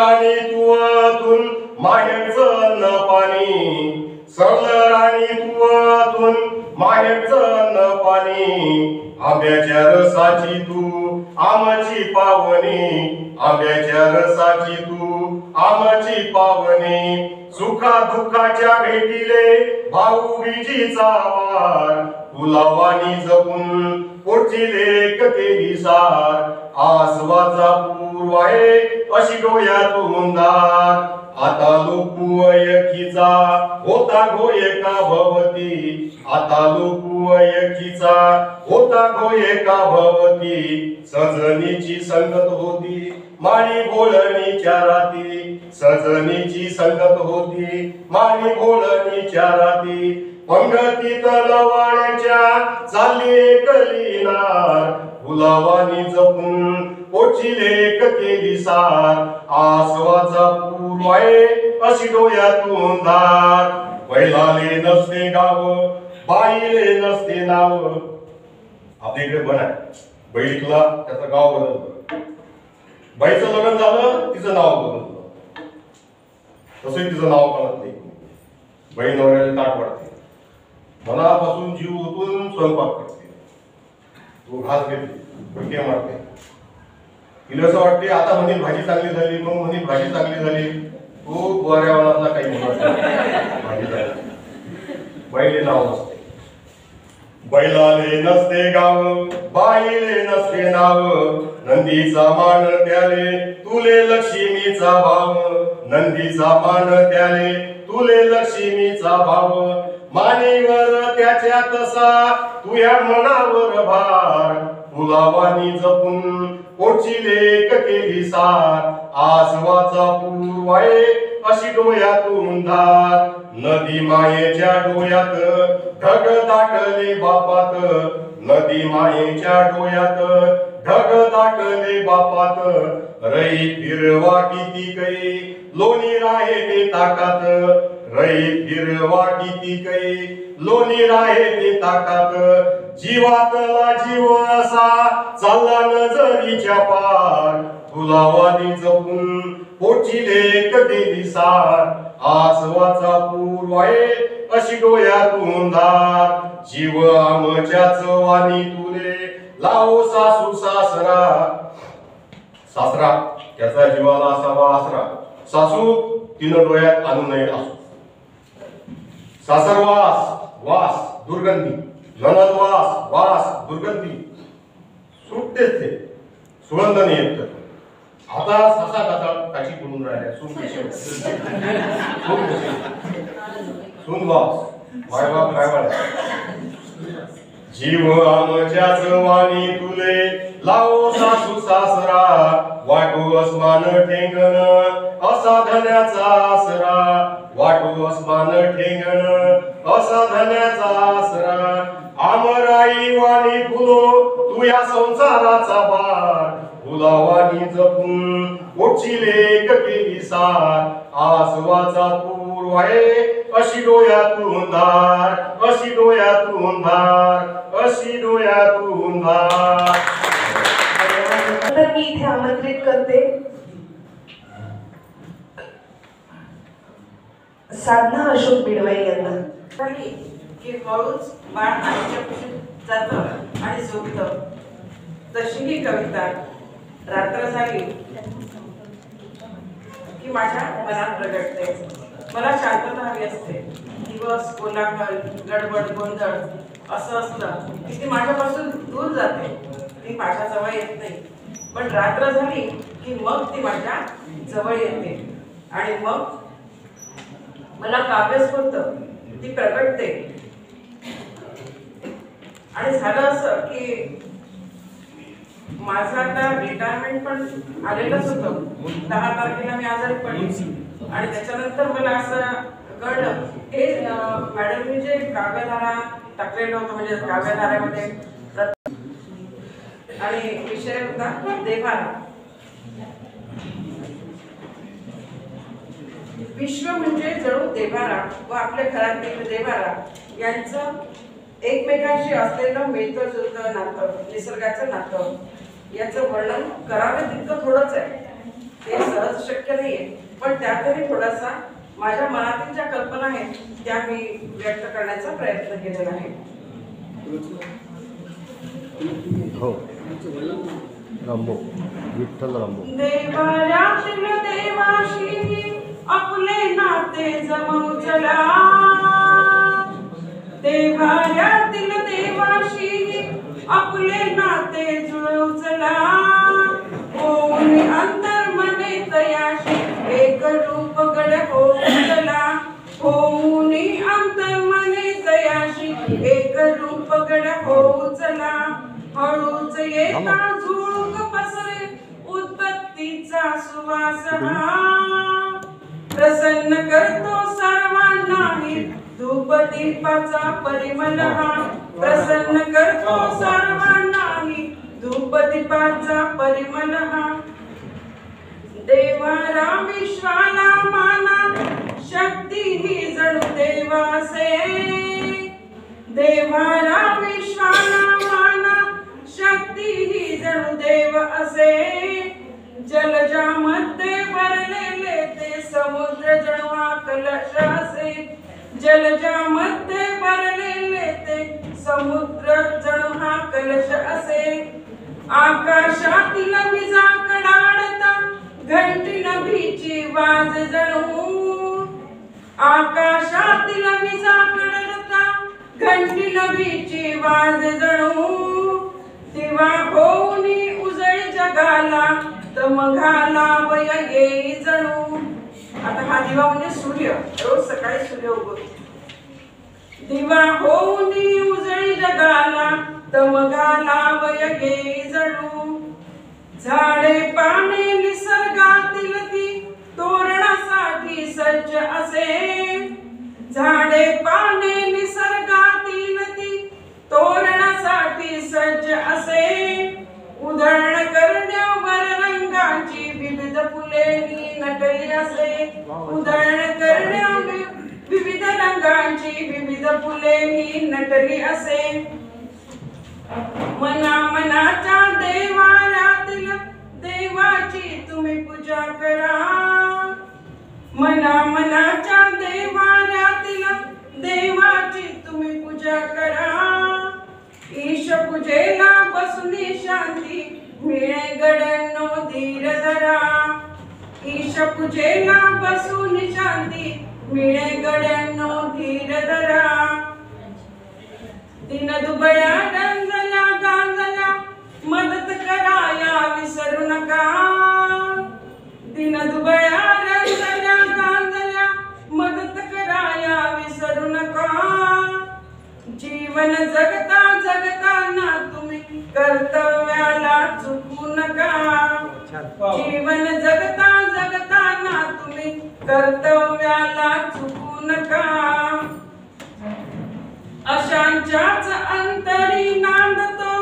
सरळ राणी तुवातून माहेरचं अन्न पाणी आंब्याच्या रसाची तू आमची पावनी आंब्याच्या रसाची तू आमची पावनी सुखा दुःखाच्या भेटीले भाऊबीजीचा वार फुलावानी जपून पुढची लेख केली सार आसवाचा पूर्व आहे अशी डोळ्यातून दार आता लोकू एकीचा होता गो एका भवती आता लोकू एकीचा होता गो एका भवती सजनीची संगत होती माळी बोलणीच्या राती सजनीची संगत होती माळी बोलणीच्या राती पंगतीत लवाण्याच्या चालली कलीनार फुलावानी जपून पोची लेख केली सार आसवाचा पूर्व आहे अशी डोळ्यातून धार बैलाले नसते गाव बाईले नसते नाव आपल्या इकडे बन आहे बैलिकला त्याचं गाव बदललं बाईचं लग्न झालं तिचं नाव बदललं तसंही तिचं नाव कळत नाही बाई नवऱ्याला ताट वाढते मनापासून जीव ओतून स्वयंपाक करते तो घास घेते फुलके मारते तिला असं वाटते आता म्हणे भाजी चांगली झाली मग म्हणे भाजी चांगली झाली तो पर्यावरणाला काही म्हणत नाही भाजी झाली बैले नाव नसते बैलाले नसते गाव बाईले नसते नाव नंदीचा मान त्याले तुले लक्ष्मीचा भाव नंदीचा मान त्याले तुले लक्ष्मीचा भाव मानेवर त्याच्या तसा तुझ्या मनावर भार फुलावानी जपून पोची लेख केली सार आसवाचा पूर्व आहे अशी डोळ्यातून धार नदी मायेच्या डोळ्यात ढग दाटले बापात नदी मायेच्या डोळ्यात ढग दाटले बापात रई फिरवा किती कै लोणी राहे ते ताकात रई फिरवा किती कै लोणी राहे ते ताकात जीवातला जीव असा चालला नजरीच्या पार फुलावानी जपून पोची लेख केली सार आसवाचा पूर्व आहे अशी डोळ्यातून धार जीव आमच्याच वाणी तुले लावो सासू सासरा सासरा त्याचा जीवाला असावा आसरा सासू तिनं डोळ्यात आणू नये असू सासरवास वास दुर्गंधी ननदवास वास दुर्गंधी सुटतेच ते सुगंध नाही येत आता ससा कसा काशी पडून राहिल्या सुन वास वाय बाप काय वाढ जीव आमच्याच वाणी तुले लावो सासू सासरा वाटो अस्मान ठेंगण असा धन्याचा आसरा वाटो अस्मान ठेंगण असा धन्याचा आसरा आमराई वाणी फुलो तू या संसाराचा बार फुलावानी जपून पोटची लेख केली सार आसवाचा पूर्व आहे अशी डोळ्यातून धार अशी डोळ्यातून धार अशी डोळ्यातून धार तर मी इथे आमंत्रित करते साधना अशोक बिडवे यांना की हळूच बाळ आईच्या कुशीत जातं आणि झोपतं तशी ही कविता रात्र झाली की माझ्या मनात प्रगटते मला शांतता हवी असते दिवस कोलाहल गडबड गोंधळ असं असलं की ती माझ्यापासून दूर जाते ती माझ्या जवळ येत नाही पण रात्र झाली की मग ती माझ्या जवळ येते आणि मग मला काव्यस्फूर्त ती प्रगटते आणि झालं असं की माझं आता रिटायरमेंट पण आलेलंच होतं 10 तारखेला मी आजारी पडली आणि त्याच्यानंतर मला असं कळलं हे मॅडमनी जे काव्यधारा टाकलेलं होतं म्हणजे काव्यधाऱ्यामध्ये आणि विषय होता देवारा विश्व म्हणजे जणू देवारा व आपल्या घरातील देवारा यांचं एकमेकांशी असलेलं मिळतं जुळतं नातं निसर्गाचं नातं याचं वर्णन करावं तितकं थोडंच आहे ते सहज शक्य नाहीये पण त्यातही थोडासा माझ्या मनातील ज्या कल्पना आहेत त्या मी व्यक्त करण्याचा प्रयत्न केलेला आहे. हो रामभाऊ विठ्ठल रामभाऊ. देवाऱ्यातील देवाशी आपले नाते जमवू चला, देवाऱ्यातील देवाशी आपले नाते जुळवू चला, होऊन अंतर्मने तयाशी एक रूप गड होऊ चला, होऊन अंतर्मने तयाशी एक रूप गड होऊ चला, हळूच येता झुळूक पसरे उत्पत्तीचा सुवास हा, प्रसन्न करतो सर्वांनाही धूप दीपाचा परिमल हा, प्रसन्न करतो सर्वांनाही धूप दीपाचा परिमल हा, देवारा विश्वाला माना शक्ती ही जणू देवासे, देवारा विश्वाला माना शक्ती ही जणू देव असे, जलजामध्ये भरलेले ते समुद्र जणू हा कलश असे, जलजामध्ये भरलेले ते समुद्र जणू हा कलश असे, आकाशातील विजा कडाडता घंटी नभीची वाज जणू, आकाशातील विजा कडाडता घंटी नभीची वाज जणू, दिवा होऊनी उजळी जगाला तमघाला वय येई जणू. आता हा दिवा म्हणजे सूर्य, रोज सकाळी सूर्य उगवतो. दिवा होऊनी उजळी जगाला तमघाला वय येई जणू, झाडे पाने निसर्गातील ती तोरणासाठी सज्ज असे, झाडे पाने निसर्गातील ती तोरणासाठी सज्ज असे, उधळण करण्यावर रंगाची विविध फुलेनी नटली असे, उधळण करण्यावर विविध रंगाची विविध फुलेनी नटली असे, मना मनाच्या देवाऱ्यातील देवाची तुम्ही पूजा करा, मना मनाच्या देवाऱ्यातील देवाची तुम्ही पूजा करा, ईश पूजेला बसुनी शांती मिळे गड्यांनो धीर धरा, ईश पूजेला बसुनी शांती मिळे गड्यांनो धीर धरा, दिन दुबळ्या गंजल्या गांजल्या मदत कराया विसरू नका, दिन दुबळ्या गंजल्या गांजल्या मदत कराया विसरू नका, जीवन जगता जगताना तुम्ही कर्तव्याला चुकू नका, जीवन जगता जगताना तुम्ही कर्तव्याला चुकू नका, अशांच्याच अंतरी नांदतो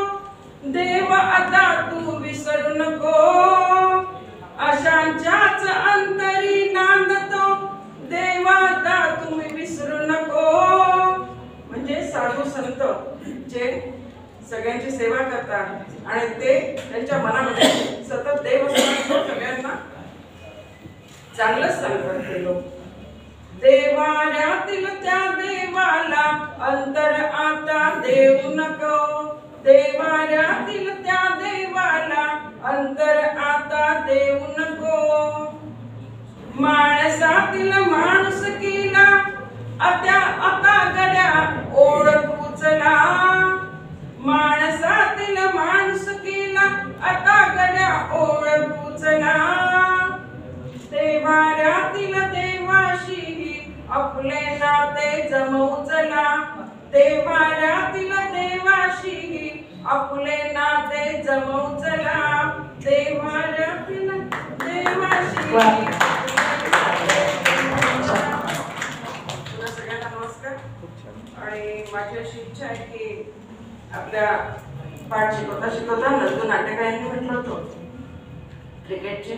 देव आता तू विसरू नको, अशांच्याच अंतरी नांदतो देव आता तुम्ही विसरू नको. म्हणजे साधू संत जे सगळ्यांची सेवा करतात आणि ते त्यांच्या मनामध्ये सतत देव सगळ्यांना चांगलंच सांगतात ते लोक. देवाऱ्यातील त्या देवाला अंतर आता देऊ नको, देवाऱ्यातील त्या देवाला अंतर आता देऊ नको, माणसातील माणुसकीला आता गड्या ओळखू चला, माणसातील माणुसकीला आता गड्या ओळखू चला, देवाऱ्यातील देवाशी आपले नाते जमवू चला, देवाऱ्यातील देवाशी आपले नाते जमवू चला, देवाऱ्यातील देवाशी. सगळ्यांना नमस्कार. आणि माझी अशी इच्छा आहे की आपल्या पाठ शिकवता नंदू नाटेकरांनी म्हटलं होतं क्रिकेटचे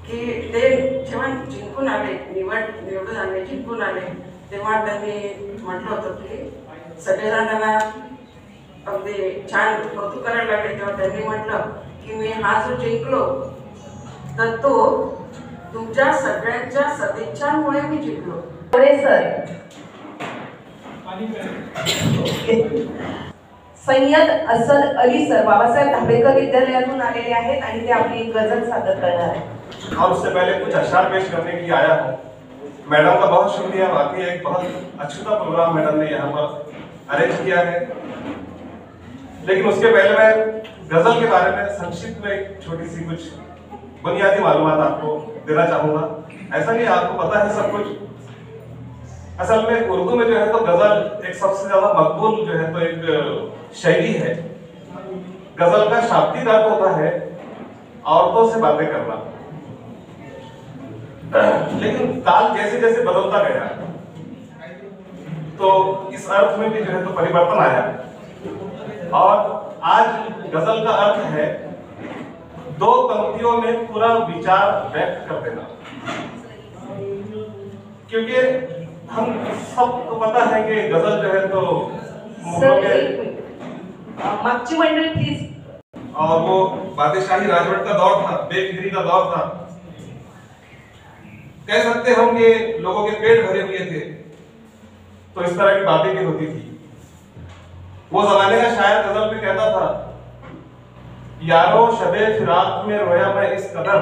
की ते जेव्हा जिंकून आले, निवडून आले, जिंकून आले, तेव्हा त्यांनी म्हटलं होतं की सगळेजण त्यांना अगदी छान कौतुक करायला लागले. तेव्हा त्यांनी म्हटलं की मी हा जो जिंकलो तर तो तुमच्या सगळ्यांच्या सदिच्छांमुळे मी जिंकलो. सर सय्यद असद अली सर बाबासाहेब धाबेकर विद्यालयातून आलेले आहेत आणि ते आपली एक गजल सादर करणार आहेत. और उससे पहले कुछ अशआर पेश करने के लिए आया हूँ. मैडम का बहुत शुक्रिया, वाकई एक बहुत अच्छा प्रोग्राम मैडम ने यहाँ पर अरेंज किया है. लेकिन उसके पहले मैं गजल के बारे में संक्षिप्त में एक छोटी सी कुछ बुनियादी मालूमात आपको देना चाहूंगा. ऐसा नहीं आपको पता है सब कुछ. असल में उर्दू में जो है तो गजल एक सबसे ज्यादा मकबूल जो है तो एक शैली है. गजल का शाब्दिक अर्थ होता है औरतों से बातें करना. लेकिन काल जैसे जैसे बदलता गया तो इस अर्थ में भी जो है तो परिवर्तन आया और आज गजल का अर्थ है 2 पंक्तियों में पूरा विचार व्यक्त कर देना. क्योंकि हम सबको पता है कि गजल जो है तो मागची मंडळी प्लीज. और वो बादशाही राजवट का दौर था, बेफिक्री का दौर था. कह सकते हम कि लोगों के पेट भरे हुए थे तो इस तरह की बातें भी होती थी. वो जमाने का शायर गजल में कहता था, यारो शबे फिराक में रोया मैं इस कदर.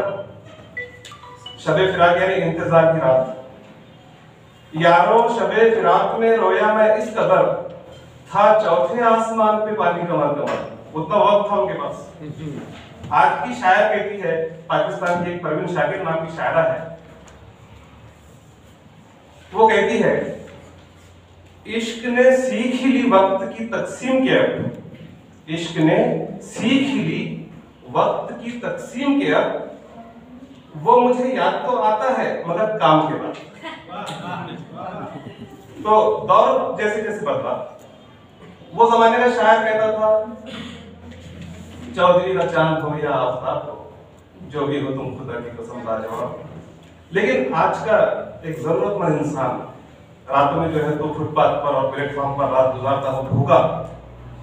शबे फिराक यानी इंतजार की रात. यारो शबे फिराक में रोया मैं इस कदर, था चौथे आसमान पे पानी कमर कमर. उतना वक्त था उनके पास. आज की शायर कहती है, पाकिस्तान की एक परवीन शाकिर नाम की शायरा है, वो कहती है, इश्क ने सीख ही ली वक्त की तकसीम के अब. इश्क ने सीख ही ली वक्त की तकसीम के अब. वो मुझे याद तो आता है मगर काम के बाद. तो दौर जैसे जैसे बदला. वो जमाने का शायर कहता था, चौधरी का चांद हो या आफ्ताब हो, जो भी हो तुम खुदा की कसम लाजवाब. लेकिन आज का एक जरूरतमंद इंसान रातों में जो है तो फुटपाथ पर और प्लेटफॉर्म पर रात गुजारता हो भूखा,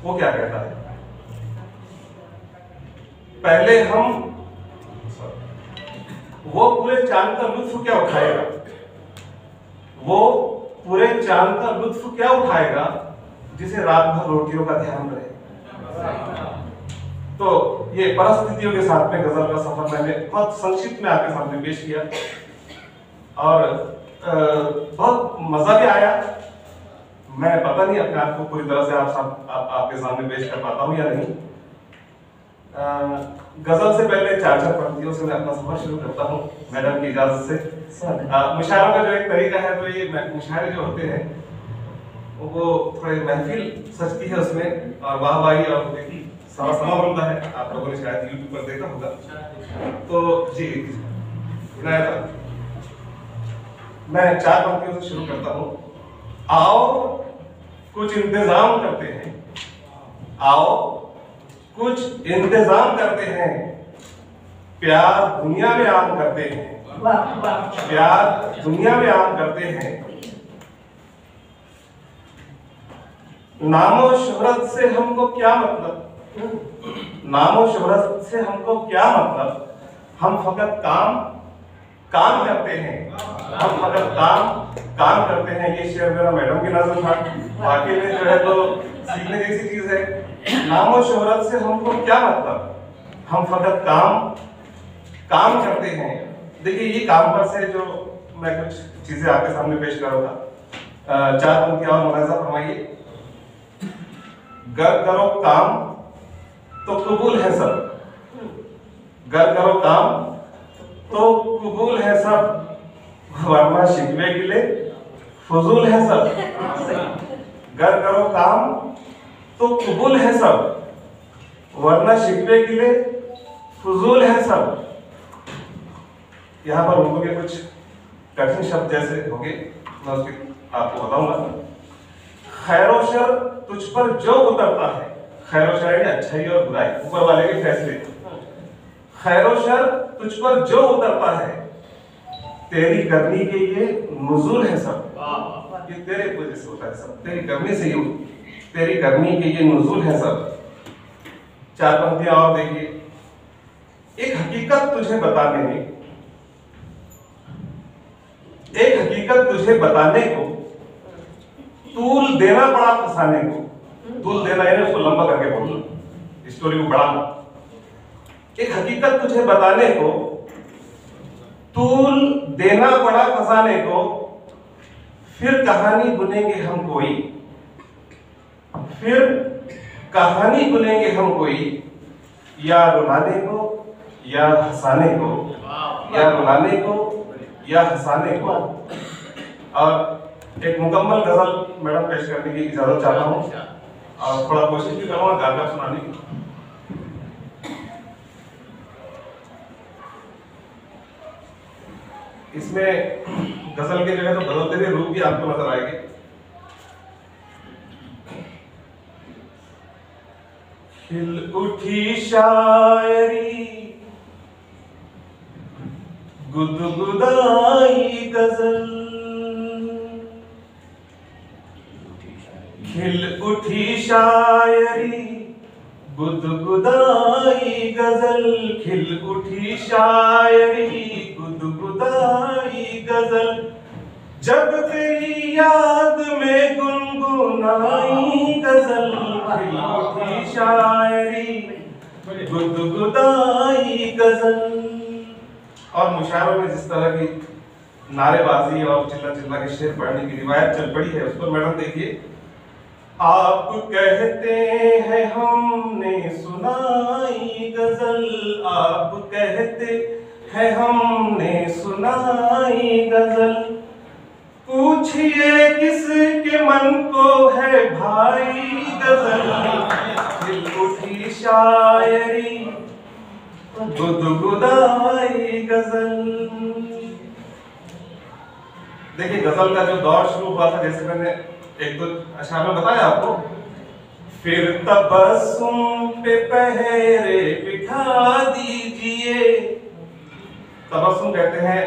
वो क्या कहता है, पहले हम वो पूरे चांद का लुत्फ क्या उठाएगा. वो पूरे चांद का लुत्फ क्या उठाएगा जिसे रात भर रोटियों का ध्यान रहे. तो ये परिस्थितियों के साथ में गजल का सफर मैंने बहुत संक्षिप्त में आपके सामने पेश किया और बहुत मजा भी आया. मैं पता नहीं अपने आप को पूरी तरह से आपके सामने पेश कर पाता हूँ या नहीं. गजल से पहले 4 पंक्तियों से मैं अपना सफर शुरू करता हूँ मैडम की इजाजत से. मुशायरों का जो एक तरीका है, तो ये मुशायरे जो होते हैं वो थोड़े महफिल सजती है उसमें और वाहवाही और देखिए सारा समा बनता है. आप लोगों ने शायद यूट्यूब पर देखा होगा. तो जी मैं 4 पंक्तियों से शुरू करता हूँ. आओ कुछ इंतजाम करते हैं. आओ कुछ इंतजाम करते हैं. प्यार दुनिया में आम करते हैं. प्यार दुनिया में आम करते हैं. नामो शोहरत से हमको क्या मतलब. नामो शोहरत से हमको क्या मतलब. हम फकत काम करते हैं. हम फकत काम करते हैं. ये शेर मेरा मैडम की नजर था. वाकई में जो है तो सीखने जैसी चीज है. नामो शोहरत से हमको क्या मतलब. हम फकत काम करते हैं. देखिए ये काम पर से जो मैं कुछ चीजें आपके सामने पेश करूंगा. 4 पंक्तियां और मुलाहिजा फरमाइए. गर करो काम तो कबूल है सब. गर करो काम तो कबूल है सब. वरना शिकवे गिले फजूल है सब. गर करो काम तो कबूल है सब. वरना शिकवे गिले फजूल है सब. यहाँ पर उर्दू के कुछ कठिन शब्द जैसे होंगे, मैं उसकी आपको बताऊंगा. खैरो शर तुझ पर जो उतरता है. खैरो शर यानी अच्छाई और बुराई, ऊपर वाले के फैसले. खैरो शर तुझ पर जो उतरता है, तेरी करनी के ये नुज़ूल है सब. ये तेरे वजह से होता है सब. तेरी करनी से ये, तेरी करनी के ये नुज़ूल है सब. 4 पंक्तियां और देखिए. एक हकीकत तुझे बताने में एक हकीकत तुझे बताने को, तूल देना पड़ा फंसाने को। तूल देना है उसको लंबा करके बोलना, स्टोरी को बढ़ाना। एक हकीकत तुझे बताने को, तूल देना पड़ा फंसाने को, फिर कहानी बुनेंगे हम कोई, फिर कहानी बुनेंगे हम कोई, या रुलाने को या हंसाने को, या रुलाने को या हंसाने को। और एक मुकम्मल गजल मैडम पेश करने की इजाजत चाहता हूँ और थोड़ा कोशिश भी करूँगा गाकर सुनाने की। इसमें गजल की जगह तो बदलते हुए रूप भी आपको नजर आएंगे। खिल उठी शायरी, गुदगुदाई गजल, खिल उठी शायरी, गुदगुदाई गजल, खिल उठी शायरी, गुदगुदाई गजल, जब तेरी याद में गुनगुनाई गजल, खिल उठी शायरी, गुदगुदाई गजल। और मुशायरों में जिस तरह की नारेबाजी और चिल्ला चिल्ला के शेर पढ़ने की रिवायत चल पड़ी है, उस पर मैडम देखिए। आप कहते हैं हमने सुनाई गजल, आप कहते हैं हमने सुनाई गजल, पूछिए किसके मन को है भाई गजल, दिल उठी शायरी, गुदगुदाई गजल। देखिए गजल का जो दौर शुरू हुआ था, जैसे मैंने एक दो अशआर में बताया आपको, फिर तबस्सुम पे पहरे बिठा दीजिए। तबस्सुम कहते हैं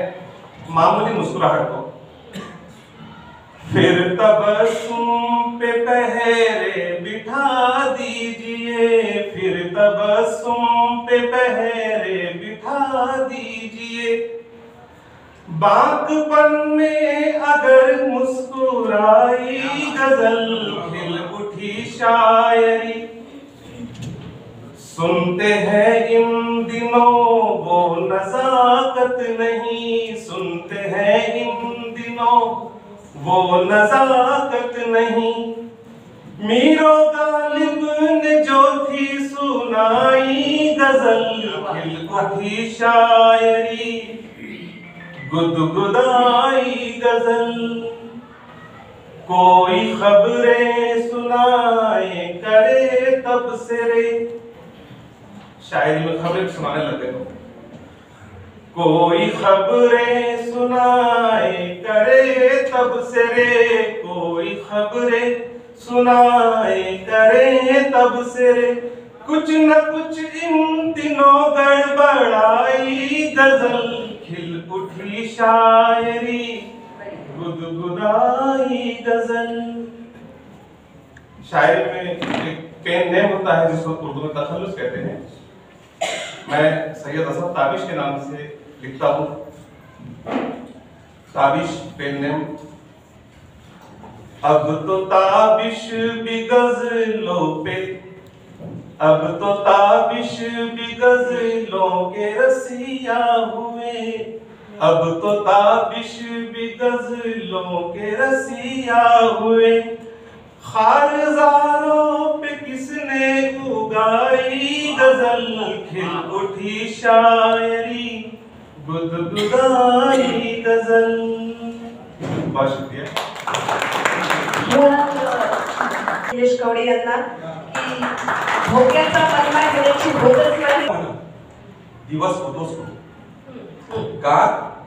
मामूली मुस्कुराहट को। फिर तबस्सुम पे पहरे बिठा दीजिए, फिर तबस्सुम पे पहरे बिठा दीजिए, बाकपन में अगर मुस्कुराई गजल, खिल उठी शायरी, सुनते हैं इन दिनों वो नज़ाकत नहीं, सुनते हैं इन दिनों वो नज़ाकत नहीं, मीरो गालिब ने जो थी सुनाई गजल, खिल उठी शायरी, गुदगुदाई गजल, कोई खबरें सुनाए करे तब से रे। शायरी में खबरें सुनाने लगे हो। कोई खबरें सुनाए करे तब से रे, कोई खबरें सुनाए करे तब से रे, कुछ न कुछ इन दिनों गड़बड़ाई गजल, खिल उठी शायरी, गुदगुदाई गजल। शायरी में एक पेन नेम होता है जिसको उर्दू में तखल्लुस कहते हैं। मैं सैयद असद ताबिश के नाम से लिखता हूँ। Tabish pen name. अब तो ताबिश भी गजलों पे, अब तो ताबिश भी गजलों के रसिया हुए, अब तो ताबिश भी गजलों के रसिया हुए, खारजारों पे किसने उगाई गजल, खिल उठी शायरी, गुदगुदाई गजल। बहुत शुक्रिया निलेश कवडे यांना की भोग्याचा मनमा घेण्याची होतच नाही। दिवस होतो सुरू, का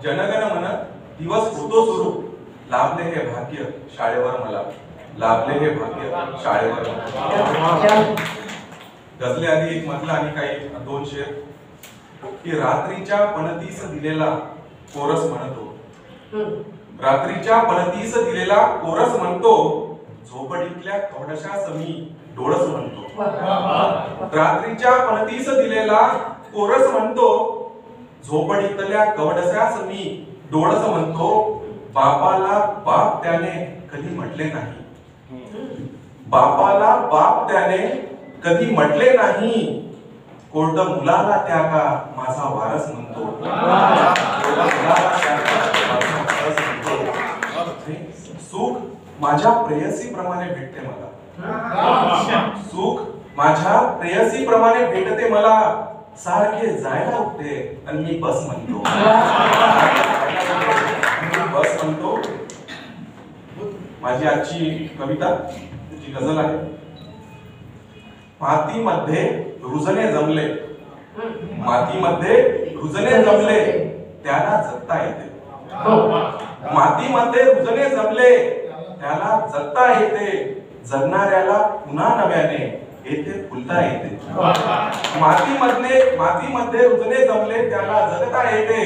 जनगण मन दिवस होतो सुरू, लाभले हे भाग्य शाळेवर मला, लाभले हे भाग्य शाळेवर मला। गजले आधी एक मधला आणि काही दोन शेर की रात्रीच्या पणतीस दिलेला कोरस म्हणतो, रात्रीच्या पणतीस दिलेला कोरस म्हणतो, झोपडीतल्या कवडशा समी डोळस म्हणतो, रात्रीच्या पणतीस दिलेला कोरस म्हणतो, झोपडीतल्या कवडशा समी डोळस म्हणतो, बापाला बाप त्याने कधी म्हटले नाही. बापाला बाप त्याने कधी म्हटले नाही. कोरड मुलाला त्या का माझा वारस म्हणतो. मुलाला त्या का माझा वारस म्हणतो. सुख माझ्या प्रेयसीप्रमाणे भेटते मला. सुख माझ्या प्रेयसीप्रमाणे भेटते मला. सारखे जायला उठते आणि मी बस म्हणतो. बस म्हणतो. माझी आजची कविता जी गझल आहे. मातीमध्ये रुजणे जमले. मातीमध्ये रुजणे जमले त्याला जगता येते. मातीमध्ये रुजणे जमले त्याला जगता येते. जगणाऱ्याला पुन्हा नव्याने येथे फुलता येते. मातीमध्ये रुजणे जमले त्याला जगता येते.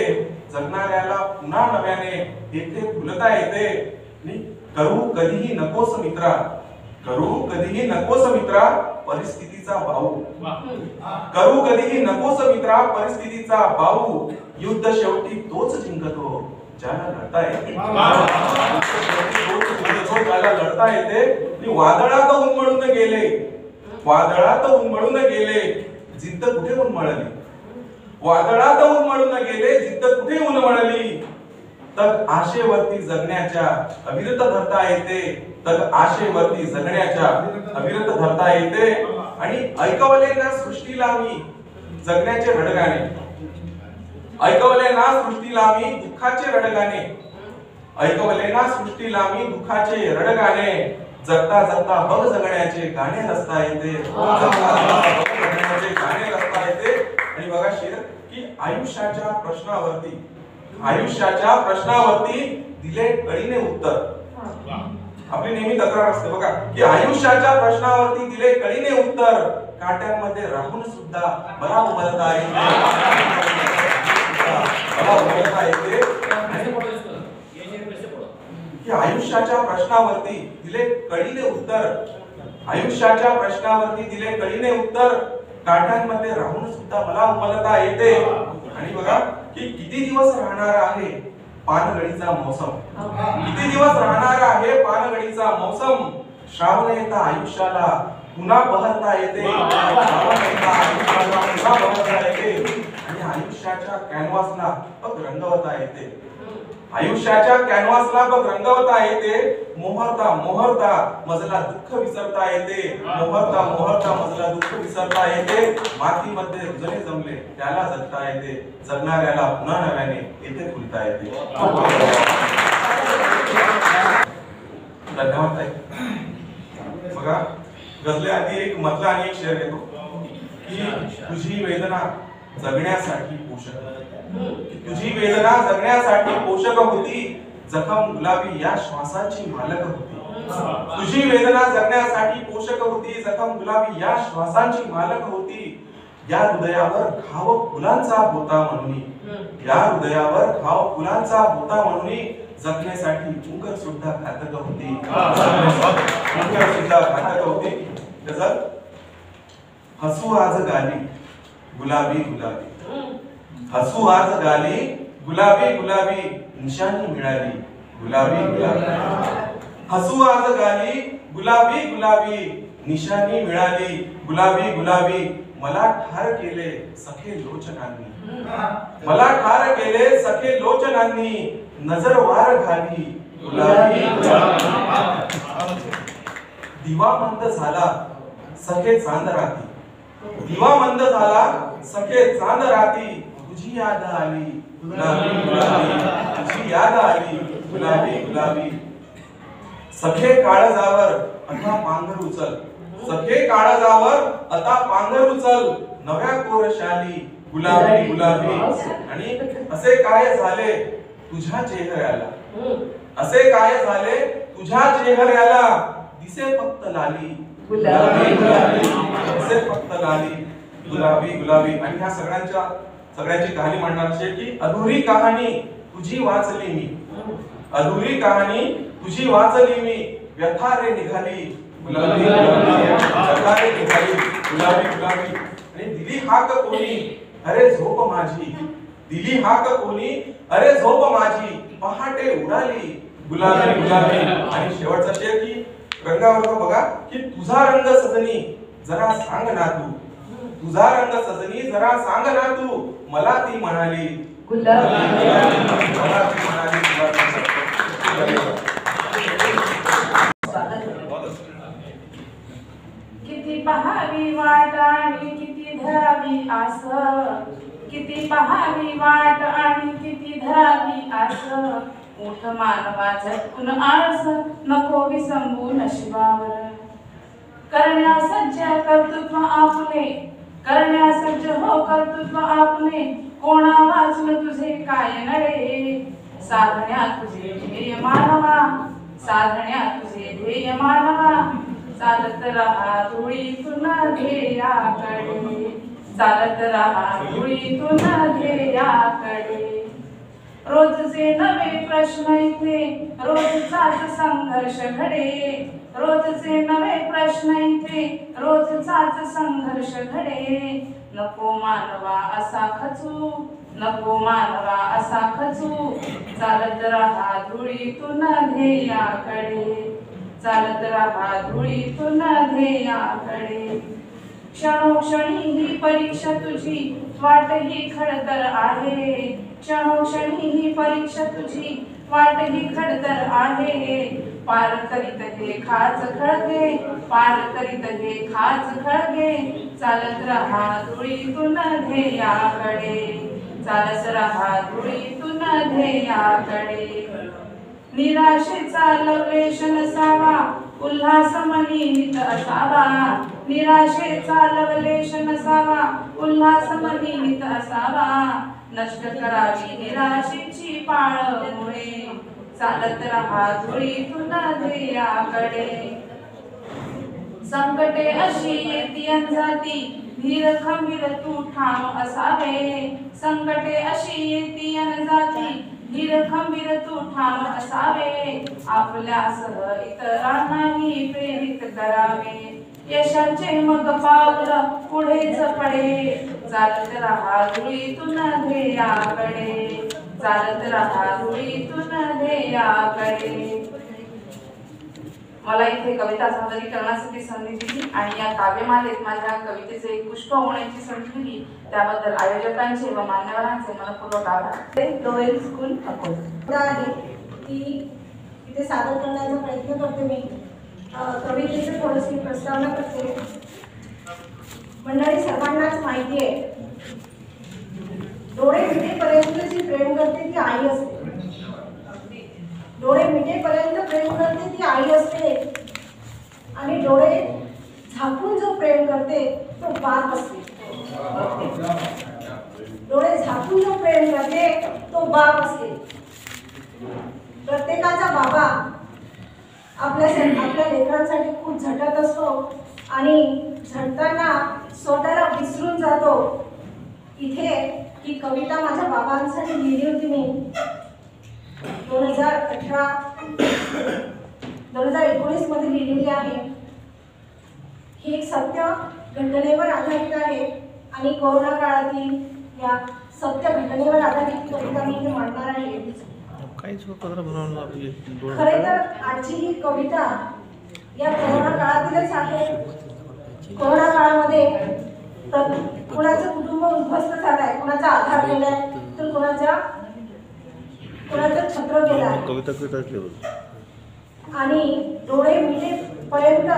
जगणाऱ्याला पुन्हा नव्याने येथे फुलता येते. करू कधीही नकोस मित्रा. करू कधीही नकोस मित्रा परिस्थितीचा भाऊ. करू कधीही नकोस मित्रा परिस्थितीचा भाऊ. युद्ध शेवटी तोच जिंकतो ज्याला लढता येते. ज्याला लढता येते. वादळात उन्मळून गेले. वादळात उन्मळून गेले जिद्द कुठे उन्मळली. वादळात उन्मळून गेले जिद्द कुठे उन्मळली. तग आशेवरती जगण्याच्या अविरत धरता येते. तग आशेवरती जगण्याच्या अविरत धरता येते. आणि ऐकवले ना सृष्टीला मी जगण्याचे रडगाणे. ऐकवले ना सृष्टीला मी दुःखाचे रडगाणे. ऐकवले ना सृष्टीला मी दुःखाचे रडगाणे. जगता जगता बघ जगण्याचे गाणे रचता येते. जगता जगता बघ जगण्याचे गाणे रचता येते. आणि बघा शेर की आयुष्याच्या प्रश्नावरती दिले कळीने उत्तर. आपली नेहमी तक्रार असते बघा की आयुष्याच्या प्रश्नावरती दिले कळीने उत्तर. काट्यांमध्ये राहून सुद्धा मला उमलता येते. की आयुष्याच्या प्रश्नावरती दिले कळीने उत्तर. आयुष्याच्या प्रश्नावरती दिले कळीने उत्तर. काट्यांमध्ये राहून सुद्धा मला उमलता येते. आणि बघा की किती दिवस राहणार आहे पानगळीचा मौसम. किती दिवस राहणार आहे पानगळीचा मौसम. श्रावण येता आयुष्याला पुन्हा बहरता येते. श्रावण येता आयुष्याला पुन्हा बहरता येते. आणि आयुष्याच्या कॅनव्हासला बघ रंगवता येते. आयुष्याच्या कॅनव्हासला बघ रंगवता येते. मोहरता मोहरता मजला दुःख विसरता येते. मोहरता मोहरता मजला दुःख विसरता येते. मातीमध्ये रुजणे जमले त्याला जगता येते. जगणाऱ्याला पुन्हा नव्याने येथे फुलता येते. धन्यवाद ताई. बघा गझले आधी एक मतला आणि एक शेर घेतो की तुझी वेदना जगण्यासाठी पोषक. तुझी वेदना जगण्यासाठी पोषक होती. जखम गुलाबी या श्वासाची मालक होती. तुझी वेदना जगण्यासाठी पोषक होती. जखम गुलाबी या श्वासाची मालक होती. या हृदयावर घाव फुलांचा होता म्हणून. या हृदयावर घाव फुलांचा होता म्हणून. जगण्यासाठी उंकर सुद्धा घातक होती. उंकर सुद्धा घातक होती. गझल. हसू आज गाली गुलाबी गुलाबी. हसू आज गाली गुलाबी गुलाबी निशाणी मिळाली गुलाबी गुलाबी. हसू आज गाली गुलाबी गुलाबी निशाणी मिळाली गुलाबी गुलाबी. मला ठार केले सखे लोचनांनी. मला ठार केले सखे लोचनांनी. नजर वार घाली गुलाबी गुलाबी. दिवा मंद झाला सखे चांद राती. दिवा मंद झाला सखे चांद राती. तुझी याद आली गुलाबी गुलाबी. तुझी याद आली गुलाबी गुलाबी. सखे काळजावर आता पांघर उचल. सखे काळजावर आता पांघर उचल. नव्या कोरशाली गुलाबी गुलाबी. आणि असे काय झाले तुझ्या चेहऱ्याला. असे काय झाले तुझ्या चेहऱ्याला. दिसे फक्त लाली गुलाबी गुलाबी. दिसे फक्त लाली गुलाबी गुलाबी. आणि ह्या सगळ्यांची कहाणी म्हणणार अशी की अधुरी कहाणी तुझी वाचली मी. अधुरी कहाणी तुझी वाचली मी. व्यथा रे निघाली गुलाबी गुलाबी. व्यथा रे निघाली गुलाबी गुलाबी. आणि दिली हाक कोणी अरे झोप माझी दिली हाक कोणी, अरे झोप माझी पहाटे उडाली, गुलाबी गुलाबी. आणि शेवटचा शेर की रंगावर बघा की तुझा रंग सजनी जरा सांग ना तू, तुझा रंग सजनी जरा सांग ना तू, मला ती म्हणाली गुलाबी. मला ती म्हणाली किती पहावी वाट आणि किती धरावी आस, किती पहावी वाट आणि किती धरावी आस, उठ मानवा झटकून आळस नको विसंबू नशिबावर. करण्या सज्ज कर्तृत्व आपले, करण्या सज्ज हो कर्तृत्व आपले, कोणा वाचून तुझे काय नडे, साधण्या तुझे ध्येय मानवा, साधण्या तुझे ध्येय मानवा, चालत राहा धुळीतून ध्येयाकडे, चालत राहा धुळीतून ध्येयाकडे. रोजचे नवे प्रश्न इथे, रोजचाच संघर्ष घडे, रोजचे नवे प्रश्न इथे, रोजचाच संघर्ष घडे. नको मानवा असा खचू, नको मानवा असा खचू, चालत राहा धुळीतून ध्येयाकडे, चालत राहा धुळीतून ध्येयाकडे. क्षणोक्षणी ही परीक्षा तुझी वाट ही खडतर आहे, क्षणोक्षणी ही परीक्षा तुझी वाट ही खडतर आहे. पार करीत हे खाच खळगे, पार करीत हे खाच खळगे, चालत राहा धुळीतून ध्येयाकडे, चालत राहा धुळीतून ध्येयाकडे. निराशेचा लवलेश नसावा, उल्हास मनी असावा, निराशेचा लवलेश नसावा, उल्हास मनी असावा. नष्ट करावी निराशेची पाळमुळे, चालत राहा धुळीतून ध्येयाकडे. संकटे अशी येती अनजाती, धीर खंबीर तू ठाम असावे, संकटे अशी येती अनजाती, धीर खंबीर तू ठाम असावे. आपल्यासह इतरांनाही प्रेरित करावे, यशाचे मग पाऊल पुढेच पडे, चालत राहा धुळीतून ध्येयाकडे, चालत राहा धुळीतून ध्येयाकडे. मला इथे कविता सादरीकरणासाठी संधी दिली आणि या काव्यमालेत माझ्या कवितेचे एक पुष्प होण्याची संधी दिली, त्याबद्दल आयोजकांचे व मान्यवरांचे मनपूर्वक आभार. नोएल स्कूल अकोला आहे ती इथे सादर करण्याचा प्रयत्न करते. मी कवितेची थोडीशी प्रस्तावना करते. मंडळी, सर्वांनाच माहिती आहे, डोळे मिटेपर्यंत जी प्रेम करते ती आई असते, डोळे मिटेपर्यंत प्रेम करते ती आई असते, आणि डोळे झाकून जो प्रेम करते तो बाप असते. डोळे झाकून जो प्रेम करते तो बाप असते. प्रत्येकाचा बाबा आपल्या लेकरांसाठी खूप झटत असतो आणि झटताना स्वतःला विसरून जातो. इथे ही कविता माझ्या बाबांसाठी लिहिली होती मी 2019 मध्ये लिहिलेली आहे. ही एक सत्य घटनेवर आधारित आहे आणि कोरोना काळातील या सत्य घटनेवर आधारित कविता मी इथे मांडणार आहे. खरे तर आजची ही कविता या कोरोना काळातीलच आहे. कोरोना काळामध्ये कुणाचं कुटुंब उद्ध्वस्त झालंय, कुणाचा आधार गेलाय, तर कुणाचं छत्र गेलाय. आणि डोळे मिटेपर्यंत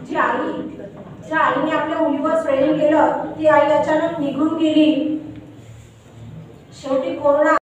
ज्या आईने आपल्या मुलीवर प्रेम केलं ती आई अचानक निघून गेली. शेवटी कोरोना